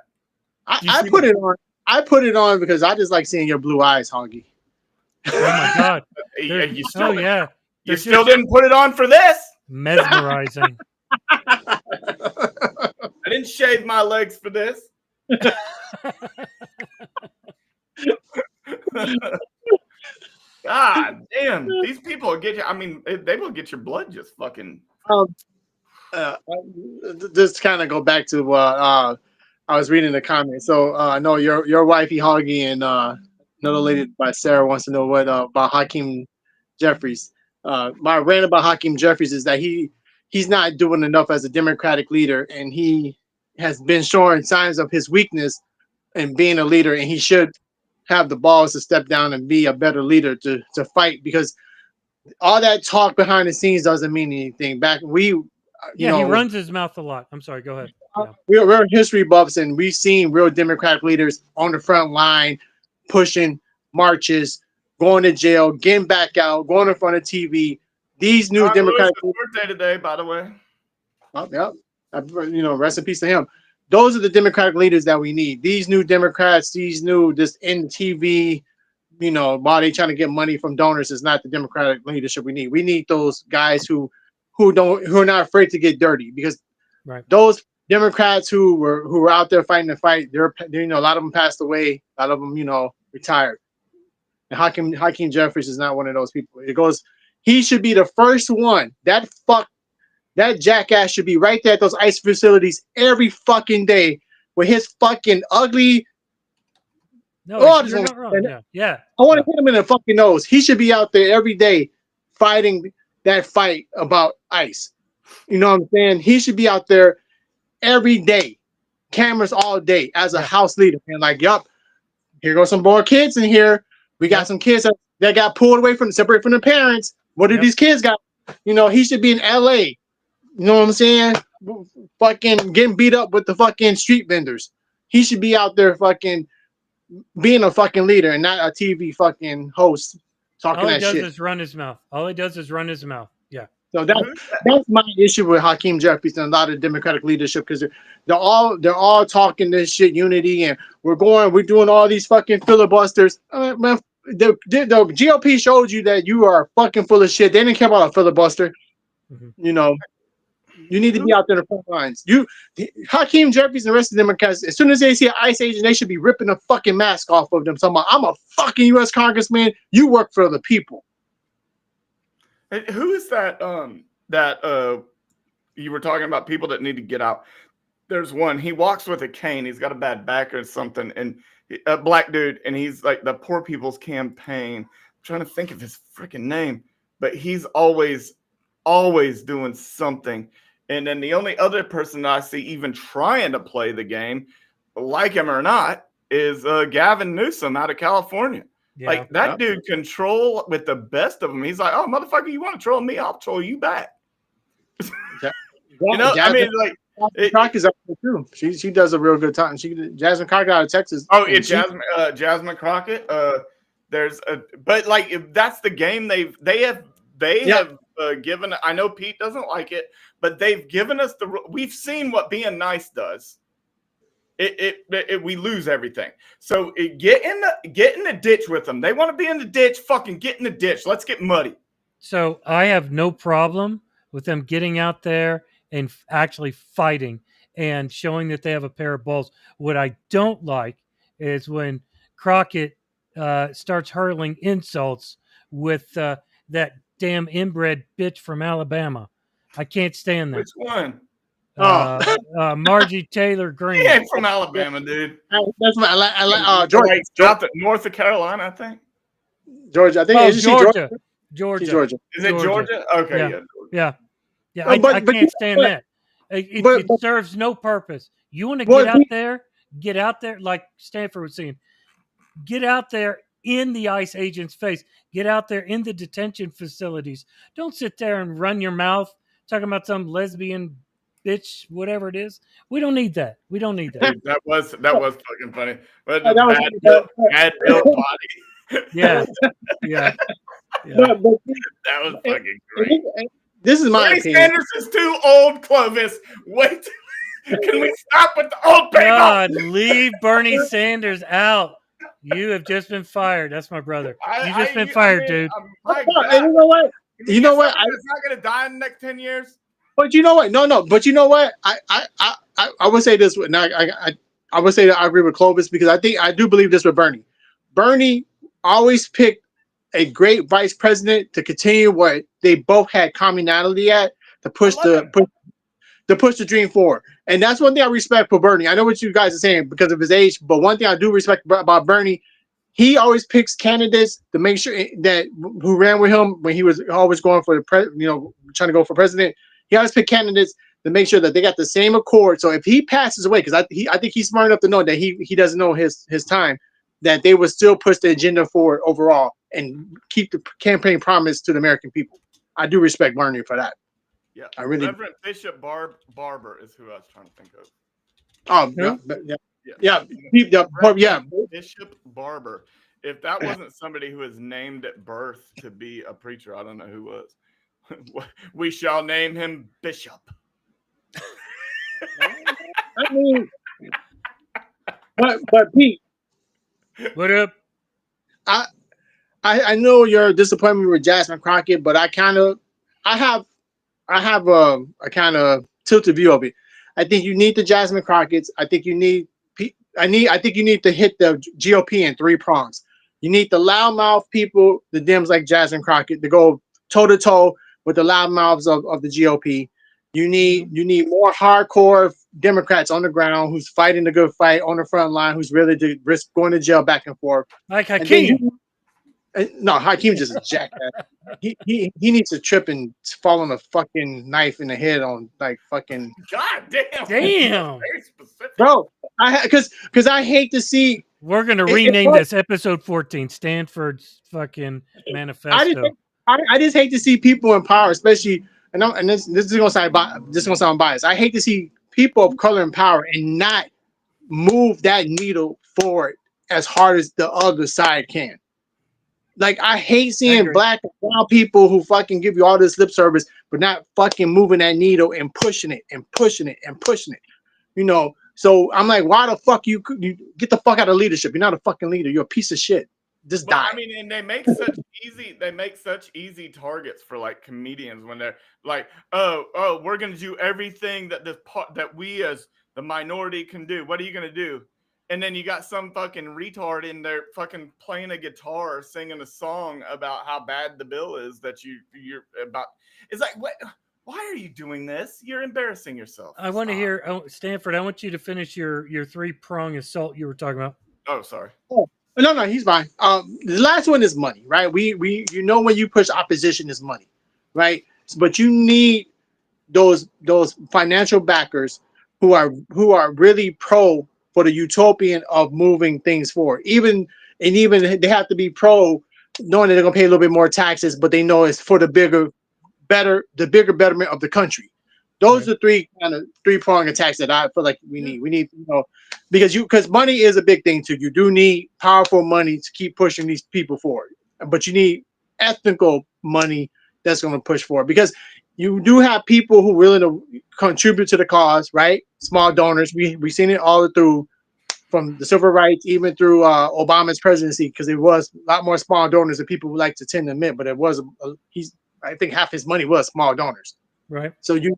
I put it on. I put it on because I just like seeing your blue eyes, Hoggy. Oh my God. You still didn't put it on for this. Mesmerizing. I didn't shave my legs for this. God damn, these people will get you. I mean, they will get your blood just fucking. Just kind of go back to what I was reading the comments. So I know your wifey Hoggy and another lady by Sarah wants to know what about Hakeem Jeffries. My rant about Hakeem Jeffries is that he's not doing enough as a Democratic leader, and he has been showing signs of his weakness in being a leader, and he should have the balls to step down and be a better leader to fight, because all that talk behind the scenes doesn't mean anything. He runs his mouth a lot. I'm sorry. Go ahead. Yeah. We're history buffs, and we've seen real Democratic leaders on the front line, pushing marches, going to jail, getting back out, going in front of TV. These new Democratic birthday today, by the way. Oh, yeah. Rest in peace to him. Those are the Democratic leaders that we need. These new Democrats, these new just in TV, while they trying to get money from donors, is not the Democratic leadership we need. We need those guys who are not afraid to get dirty, because those Democrats who were out there fighting the fight, they're a lot of them passed away, a lot of them retired. And Hakeem Jeffries is not one of those people. He should be the first one. That jackass should be right there at those ICE facilities every fucking day with his fucking ugly. No, you're not wrong. Yeah. I want to hit him in the fucking nose. He should be out there every day fighting that fight about ICE. You know what I'm saying? He should be out there every day, cameras all day as a house leader. And yup, here goes some more kids in here. We got some kids that got pulled away separate from the parents. What do these kids got? He should be in LA. You know what I'm saying? Fucking getting beat up with the fucking street vendors. He should be out there fucking being a fucking leader and not a TV fucking host talking that shit. All he does is run his mouth. Yeah. So that's my issue with Hakeem Jeffries and a lot of Democratic leadership, because they're all talking this shit unity, and we're doing all these fucking filibusters. Man, the GOP showed you that you are fucking full of shit. They didn't care about a filibuster. Mm-hmm. You need to be out there in the front lines. Hakeem Jeffries and the rest of the Democrats, as soon as they see an ICE agent, they should be ripping the fucking mask off of them. Talking about, I'm a fucking U.S. congressman. You work for the people. Hey, who is that? You were talking about people that need to get out. There's one. He walks with a cane. He's got a bad back or something, and a black dude, and he's like the Poor People's Campaign. I'm trying to think of his freaking name, but he's always doing something. And then the only other person I see even trying to play the game, like him or not, is Gavin Newsom out of California. Yeah, that dude control with the best of them. He's like, oh, motherfucker, you want to troll me? I'll troll you back. Crock is up there too. She does a real good time. Jasmine Crockett out of Texas. Oh, it's Jasmine Crockett. But if that's the game they have given. I know Pete doesn't like it, but they've given us we've seen what being nice does. We lose everything. So get in the ditch with them. They want to be in the ditch. Fucking get in the ditch. Let's get muddy. So I have no problem with them getting out there and actually fighting and showing that they have a pair of balls. What I don't like is when Crockett starts hurling insults with that damn inbred bitch from Alabama. I can't stand that. Which one? Margie Taylor Greene. He ain't from Alabama, dude. That's what I like. Georgia, North Carolina, I think. Georgia, I think. Georgia. Is it Georgia? Okay, yeah. I can't stand that. It serves no purpose. You want to get out there, like Stanford was saying. Get out there in the ICE agent's face. Get out there in the detention facilities. Don't sit there and run your mouth talking about some lesbian bitch, whatever it is. We don't need that. That was fucking funny. But bad built body. Yeah. But that was fucking great. This is my Bernie opinion. Sanders is too old, Clovis. Wait. Can we stop with the old people? God, leave Bernie Sanders out. You have just been fired. That's my brother. You've just been fired, dude. And you know what? You know what? It's not going to die in the next 10 years. But you know what? No. But you know what? I would say this. Now, I would say that I agree with Clovis, because I do believe this with Bernie. Bernie always picked a great vice president to continue what they both had commonality at, to push the dream forward. And that's one thing I respect for Bernie. I know what you guys are saying because of his age, but one thing I do respect about Bernie, he always picks candidates to make sure that who ran with him when he was always going for trying to go for president. He always picked candidates to make sure that they got the same accord. So if he passes away, because I think he's smart enough to know that he doesn't know his time, that they would still push the agenda forward overall and keep the campaign promise to the American people. I do respect Bernie for that. Yeah, I really. Reverend Bishop Barber is who I was trying to think of. Oh yeah. Bishop Barber. If that wasn't somebody who was named at birth to be a preacher, I don't know who was. We shall name him Bishop. I mean, but Pete, What up? I know your disappointment with Jasmine Crockett, but I have a kind of tilted view of it. I think you need the Jasmine Crockett's. I think you need to hit the GOP in 3 prongs. You need the loudmouth people, the Dems like Jasmine Crockett, to go toe to toe with the loudmouths of the GOP. You need more hardcore Democrats on the ground who's fighting the good fight on the front line, who's really to risk going to jail back and forth. Like Hakeem. No, Hakeem just a jackass. He needs to trip and fall on a fucking knife in the head on like fucking. God damn. Very specific. Bro, because I hate to see. We're gonna rename this episode 14, Stanford's fucking manifesto. I just hate to see people in power, especially, and this is gonna sound biased. I hate to see people of color in power and not move that needle forward as hard as the other side can. Like, I hate seeing black and brown people who fucking give you all this lip service, but not fucking moving that needle and pushing it and pushing it and pushing it. You know, so I'm like, why the fuck you get the fuck out of leadership? You're not a fucking leader. You're a piece of shit. Just die. I mean, and they make such easy targets for like comedians when they're like, oh, we're gonna do everything that we as the minority can do. What are you gonna do? And then you got some fucking retard in there fucking playing a guitar or singing a song about how bad the bill is that you're about. It's like, what? Why are you doing this? You're embarrassing yourself. I want to hear, Stanford, I want you to finish your 3-prong assault you were talking about. Oh, sorry. Oh, no, he's fine. The last one is money, right? We when you push opposition is money, right? But you need those financial backers who are really pro for the utopian of moving things forward. Even they have to be pro, knowing that they're gonna pay a little bit more taxes, but they know it's for the bigger betterment of the country. Those are the 3-prong attacks that I feel like we need. We need, because money is a big thing too. You do need powerful money to keep pushing these people forward, but you need ethical money that's going to push forward, because you do have people who are willing to contribute to the cause, right? Small donors. We've seen it all through, from the civil rights, even through Obama's presidency, because there was a lot more small donors than people would like to tend to admit. But it was I think half his money was small donors. Right. So you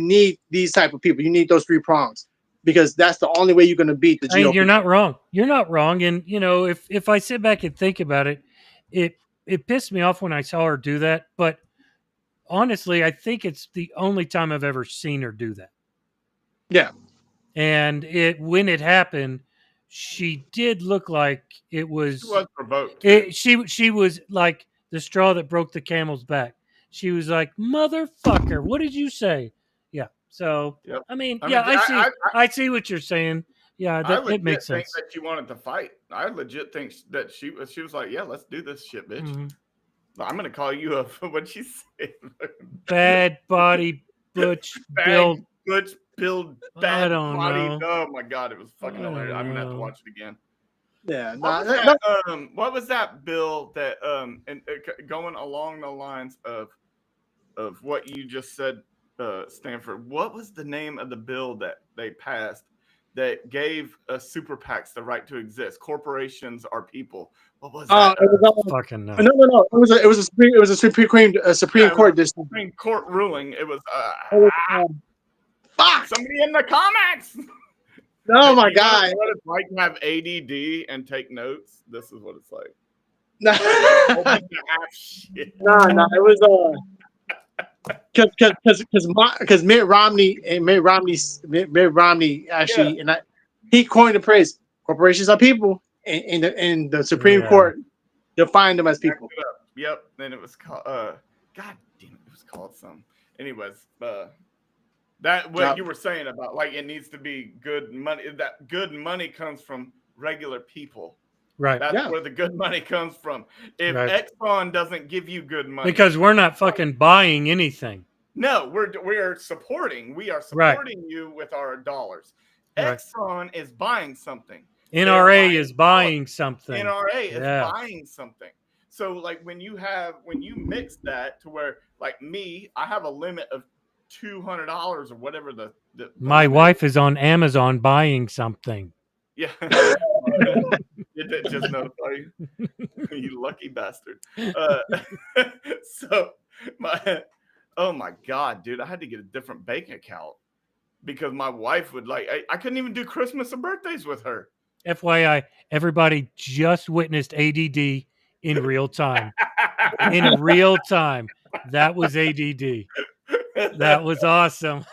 need these type of people. You need those 3 prongs, because that's the only way you're going to beat the GOP. I mean, you're not wrong. You're not wrong. And if I sit back and think about it, it pissed me off when I saw her do that. But honestly, I think it's the only time I've ever seen her do that. Yeah. And when it happened, she did look like it was. She was provoked. She was like the straw that broke the camel's back. She was like, "Motherfucker, what did you say?" Yeah. So Yep. I see what you're saying. Yeah, it makes sense. Think that she wanted to fight. I legit think that she was like, "Yeah, let's do this shit, bitch." Mm-hmm. I'm gonna call you a what'd she say? Bad body, butch build. Butch build, bad body. Know. Oh my god, it was fucking hilarious. I'm gonna have to watch it again. Yeah. What was that bill that going along the lines of what you just said, Stanford? What was the name of the bill that they passed that gave super PACs the right to exist? Corporations are people. What was that? Fucking no. No. It was a Supreme Court. Supreme Court ruling. It was. Fuck! Somebody in the comments. Oh my god! What it's like to have ADD and take notes. This is what it's like. No, it was because Mitt Romney actually, and he coined the phrase "corporations are people," and the Supreme Court defined them as people. Yep. Then it was called. God damn it! It was called something. Anyways, That what Yep. you were saying about like it needs to be good money. That good money comes from regular people. Right. That's Yeah. where the good money comes from. If Right. Exxon doesn't give you good money, Because we're not fucking buying anything. no, we're supporting. We are Right. supporting you with our dollars. Right. Exxon is buying something. NRA is buying something. NRA is Yeah. buying something. So like when you mix that to where like me, I have a limit of $200 or whatever the My limit wife is on Amazon buying something. is. Yeah. Did that just notify you? You lucky bastard. So oh my God, dude, I had to get a different bank account because my wife would like I couldn't even do Christmas or birthdays with her. FYI, everybody just witnessed ADD in real time. In real time. That was ADD. That was awesome.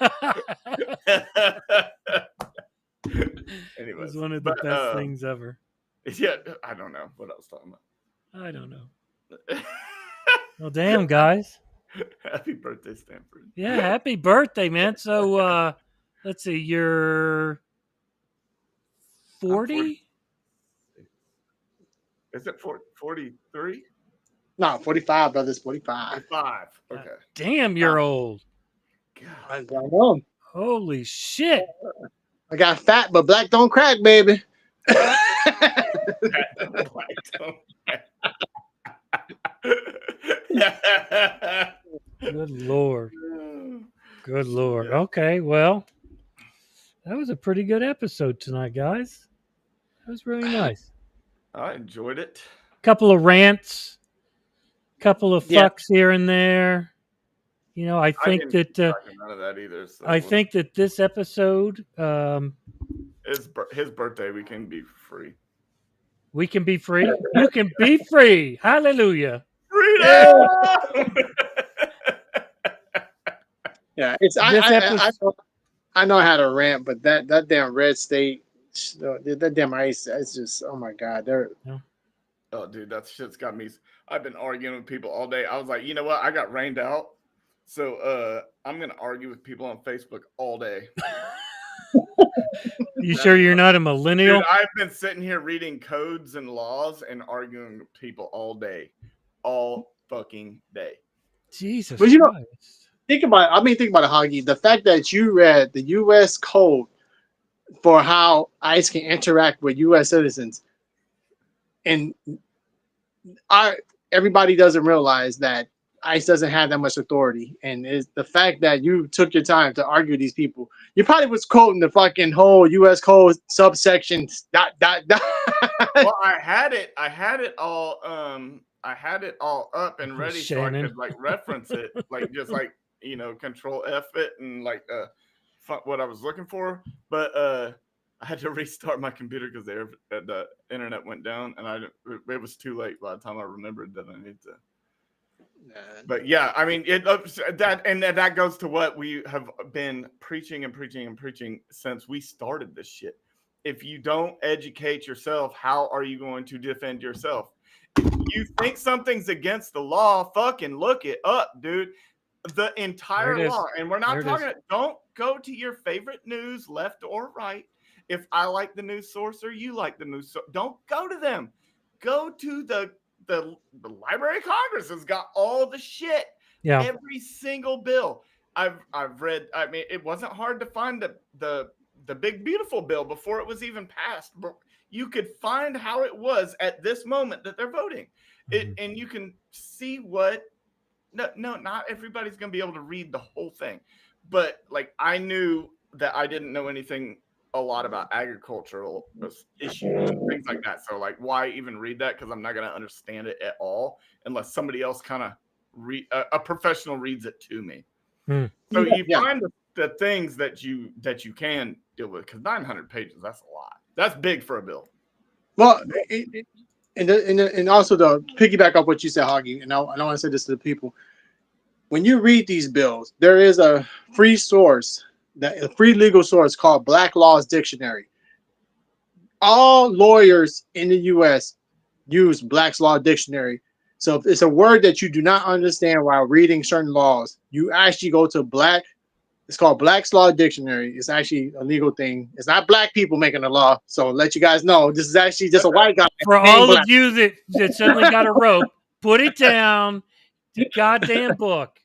It Anyways, was one of the best things ever. Yeah, I don't know what I was talking I don't know. about. Well, damn, guys. Happy birthday, Stanford. Yeah, happy birthday, man. So, let's see, you're 40? Is it 43? No, 45, brothers, 45. 45. Okay. Damn, you're old. I God. know. Holy shit. I got fat, but black don't crack, baby. Good Lord. Good Lord. Okay, well, that was a pretty good episode tonight, guys. That was really nice. I enjoyed it. Couple of rants, couple of Yeah. fucks here and there. You know, I think didn't keep that track of none of that either. So I think that this episode, his birthday, we can be free. we can be free. You can be free. Hallelujah. Freedom! Yeah, it's I know how to rant, but that damn red state, that damn ice, it's just, oh my God, they're Oh, dude, that shit's got me. I've been arguing with people all day. I was like, you know what? I got rained out, so I'm gonna argue with people on Facebook all day. You sure you're not a millennial? Dude, I've been sitting here reading codes and laws and arguing with people all day, all fucking day. Jesus But you know, Christ. think about it, Hoggy. The fact that you read the U.S. code for how ICE can interact with U.S. citizens, and everybody doesn't realize that ICE doesn't have that much authority, and is the fact that you took your time to argue with these people. You probably was quoting the fucking whole U.S. code subsection ... Well, I had it all. I had it all up and ready Shannon. so I could like reference it, like just like Control F it and like what I was looking for. But I had to restart my computer because the internet went down, and it was too late by the time I remembered that I need to. But yeah, I mean that goes to what we have been preaching and preaching and preaching since we started this shit. If you don't educate yourself, how are you going to defend yourself? If you think something's against the law, fucking look it up, dude. The entire law, and we're not talking. Don't go to your favorite news, left or right. If I like the news source or you like the news source, don't go to them. Go to the Library of Congress has got all the shit. Yeah. Every single bill I've read. I mean, it wasn't hard to find the big beautiful bill before it was even passed. But you could find how it was at this moment that they're voting. And you can see what. No, not everybody's gonna be able to read the whole thing. But like I knew that I didn't know anything a lot about agricultural issues and things like that. So like, why even read that? Because I'm not going to understand it at all unless somebody else kind of a professional reads it to me. So you find the things that you can deal with, because 900 pages, that's a lot. That's big for a bill. Well, and also to piggyback off what you said, Hoggy, and I want to say this to the people. When you read these bills, there is a free source, a free legal source called Black Laws Dictionary. All lawyers in the U.S. use Black's Law Dictionary. So if it's a word that you do not understand while reading certain laws, you actually go to It's called Black's Law Dictionary. It's actually a legal thing. It's not black people making the law. So let you guys know, this is actually just a white guy. For named all Black. of you that suddenly got a rope, put it down. The goddamn book.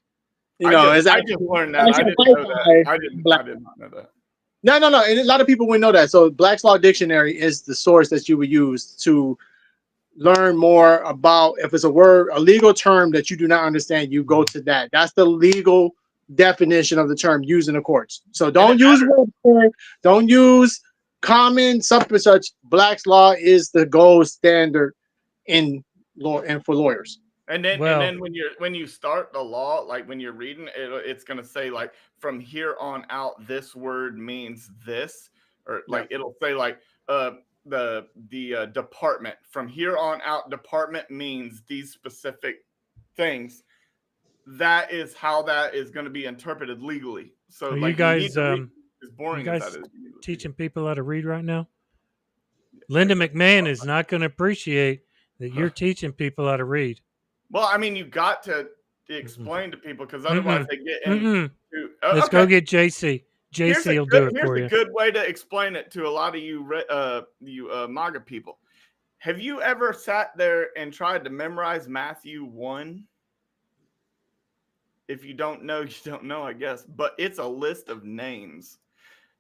You know, I it's just actually, learned that. I actually didn't a know white that. guy I named Black. did not know that. No. And a lot of people wouldn't know that. So Black's Law Dictionary is the source that you would use to learn more about if it's a word, a legal term that you do not understand, you go to that. That's the legal definition of the term used in the courts. So don't use word, don't use common something such. Black's law is the gold standard in law and for lawyers. And then when you start the law, like when you're reading it, it's gonna say like from here on out, this word means this, or like it'll say like the department from here on out. Department means these specific things. That is how that is going to be interpreted legally. So, Are like, you guys as boring you as guys that is, teaching people how to read right now? Linda McMahon is not going to appreciate that you're teaching people how to read. Well, I mean, you got to explain to people because otherwise they get into. Let's go get JC. JC will do it for you. Here's a good way to explain it to a lot of you, MAGA people. Have you ever sat there and tried to memorize Matthew 1? If you don't know, you don't know, I guess. But it's a list of names.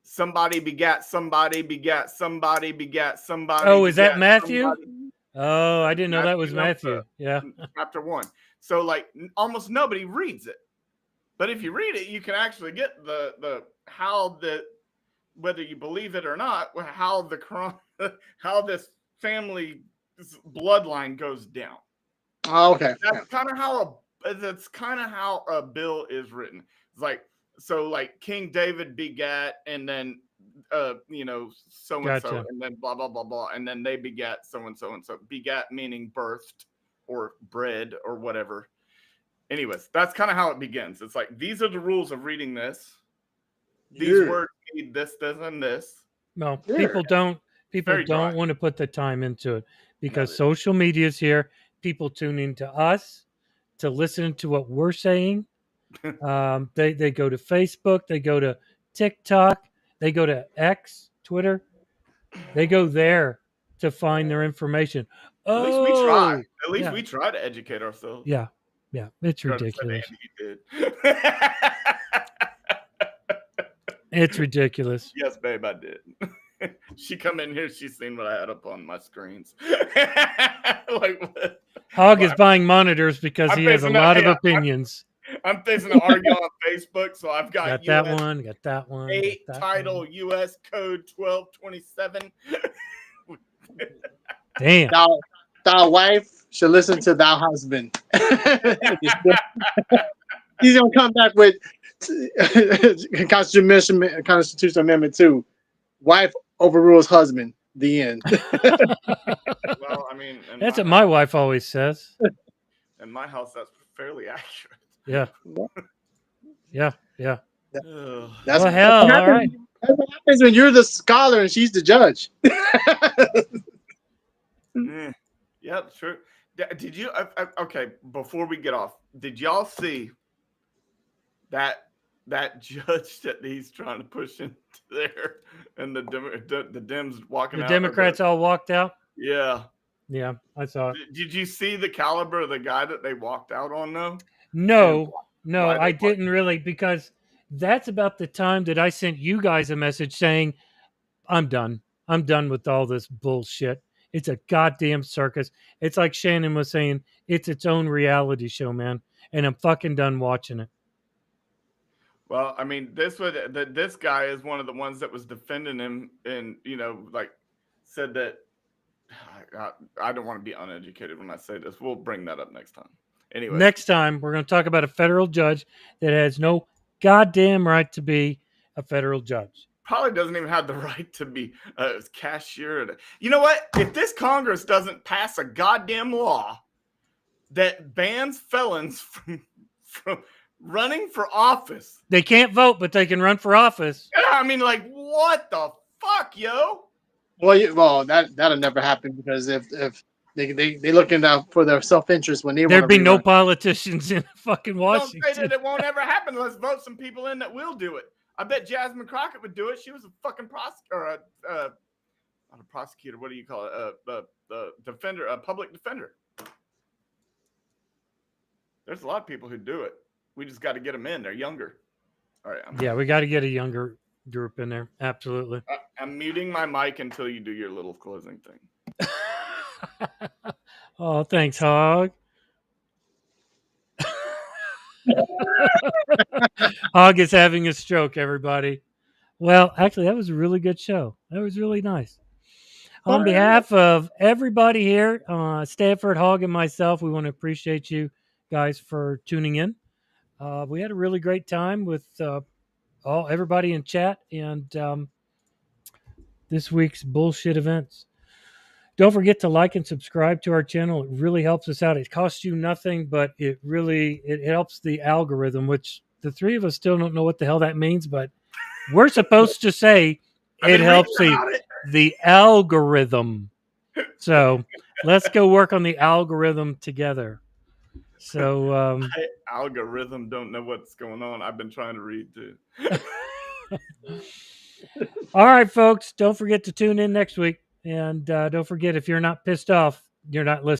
Somebody begat somebody, begat somebody, begat somebody. Oh, is that Matthew? Somebody. Oh, I didn't know that was Matthew. Yeah. Chapter 1. So, like, almost nobody reads it. But if you read it, you can actually get the how the, whether you believe it or not, how this family bloodline goes down. Oh, okay. That's kind of how a bill is written. It's like, so like King David begat, and then so and so, Gotcha. and then blah blah blah blah, and then they begat so and so and so. Begat meaning birthed or bred or whatever. Anyways, that's kind of how it begins. It's like, these are the rules of reading this. These words need this, and this. No, people don't want to put the time into it because social media is here. People tune into us to listen to what we're saying. They go to Facebook, they go to TikTok, they go to X, Twitter. They go there to find their information. At least we try. At least we try to educate ourselves. Yeah, it's ridiculous. It's ridiculous. Yes, babe, I did. She come in here, she's seen what I had up on my screens. Like, what? Hog is buying monitors because he has a lot of opinions. I'm facing an argue on Facebook, so I've got that one, got that one. 8 title one. U.S. Code 1227. Damn. Thou wife should listen to thou husband. He's gonna come back with Constitutional Amendment 2. Wife overrules husband. The end. Well, I mean, that's what my wife always says. In my house, that's fairly accurate. Yeah. That's well, hell, all right. That's what happens when you're the scholar and she's the judge. Yeah, true. Did you? Okay, before we get off, did y'all see that judge that he's trying to push into there, and the Dems walking out? The Democrats all walked out? Yeah. Yeah, I saw it. Did you see the caliber of the guy that they walked out on, though? No, I didn't really, because that's about the time that I sent you guys a message saying, I'm done. I'm done with all this bullshit. It's a goddamn circus. It's like Shannon was saying, it's its own reality show, man. And I'm fucking done watching it. Well, I mean, this guy is one of the ones that was defending him, and like said that I don't want to be uneducated when I say this. We'll bring that up next time. Anyway, next time we're going to talk about a federal judge that has no goddamn right to be a federal judge. Probably doesn't even have the right to be a cashier. You know what? If this Congress doesn't pass a goddamn law that bans felons from running for office. They can't vote, but they can run for office. Yeah, I mean, like, what the fuck, yo? Well, that'll never happen, because if they looking out for their self-interest when there'd be no politicians in fucking Washington. Don't say that it won't ever happen. Let's vote some people in that will do it. I bet Jasmine Crockett would do it. She was a fucking prosecutor, not a prosecutor. What do you call it? The defender, a public defender. There's a lot of people who do it. We just got to get them in. They're younger. All right. Yeah, we got to get a younger group in there. Absolutely. I'm muting my mic until you do your little closing thing. Oh, thanks, Hog. Hog is having a stroke, everybody. Well, actually, that was a really good show. That was really nice. On behalf of everybody here, Stanford, Hog, and myself, we want to appreciate you guys for tuning in. We had a really great time with everybody in chat and this week's bullshit events. Don't forget to like and subscribe to our channel. It really helps us out. It costs you nothing, but it helps the algorithm, which the three of us still don't know what the hell that means, but we're supposed to say it helps the algorithm. So let's go work on the algorithm together. So algorithm don't know what's going on. I've been trying to read too. All right, folks. Don't forget to tune in next week. And don't forget, if you're not pissed off, you're not listening.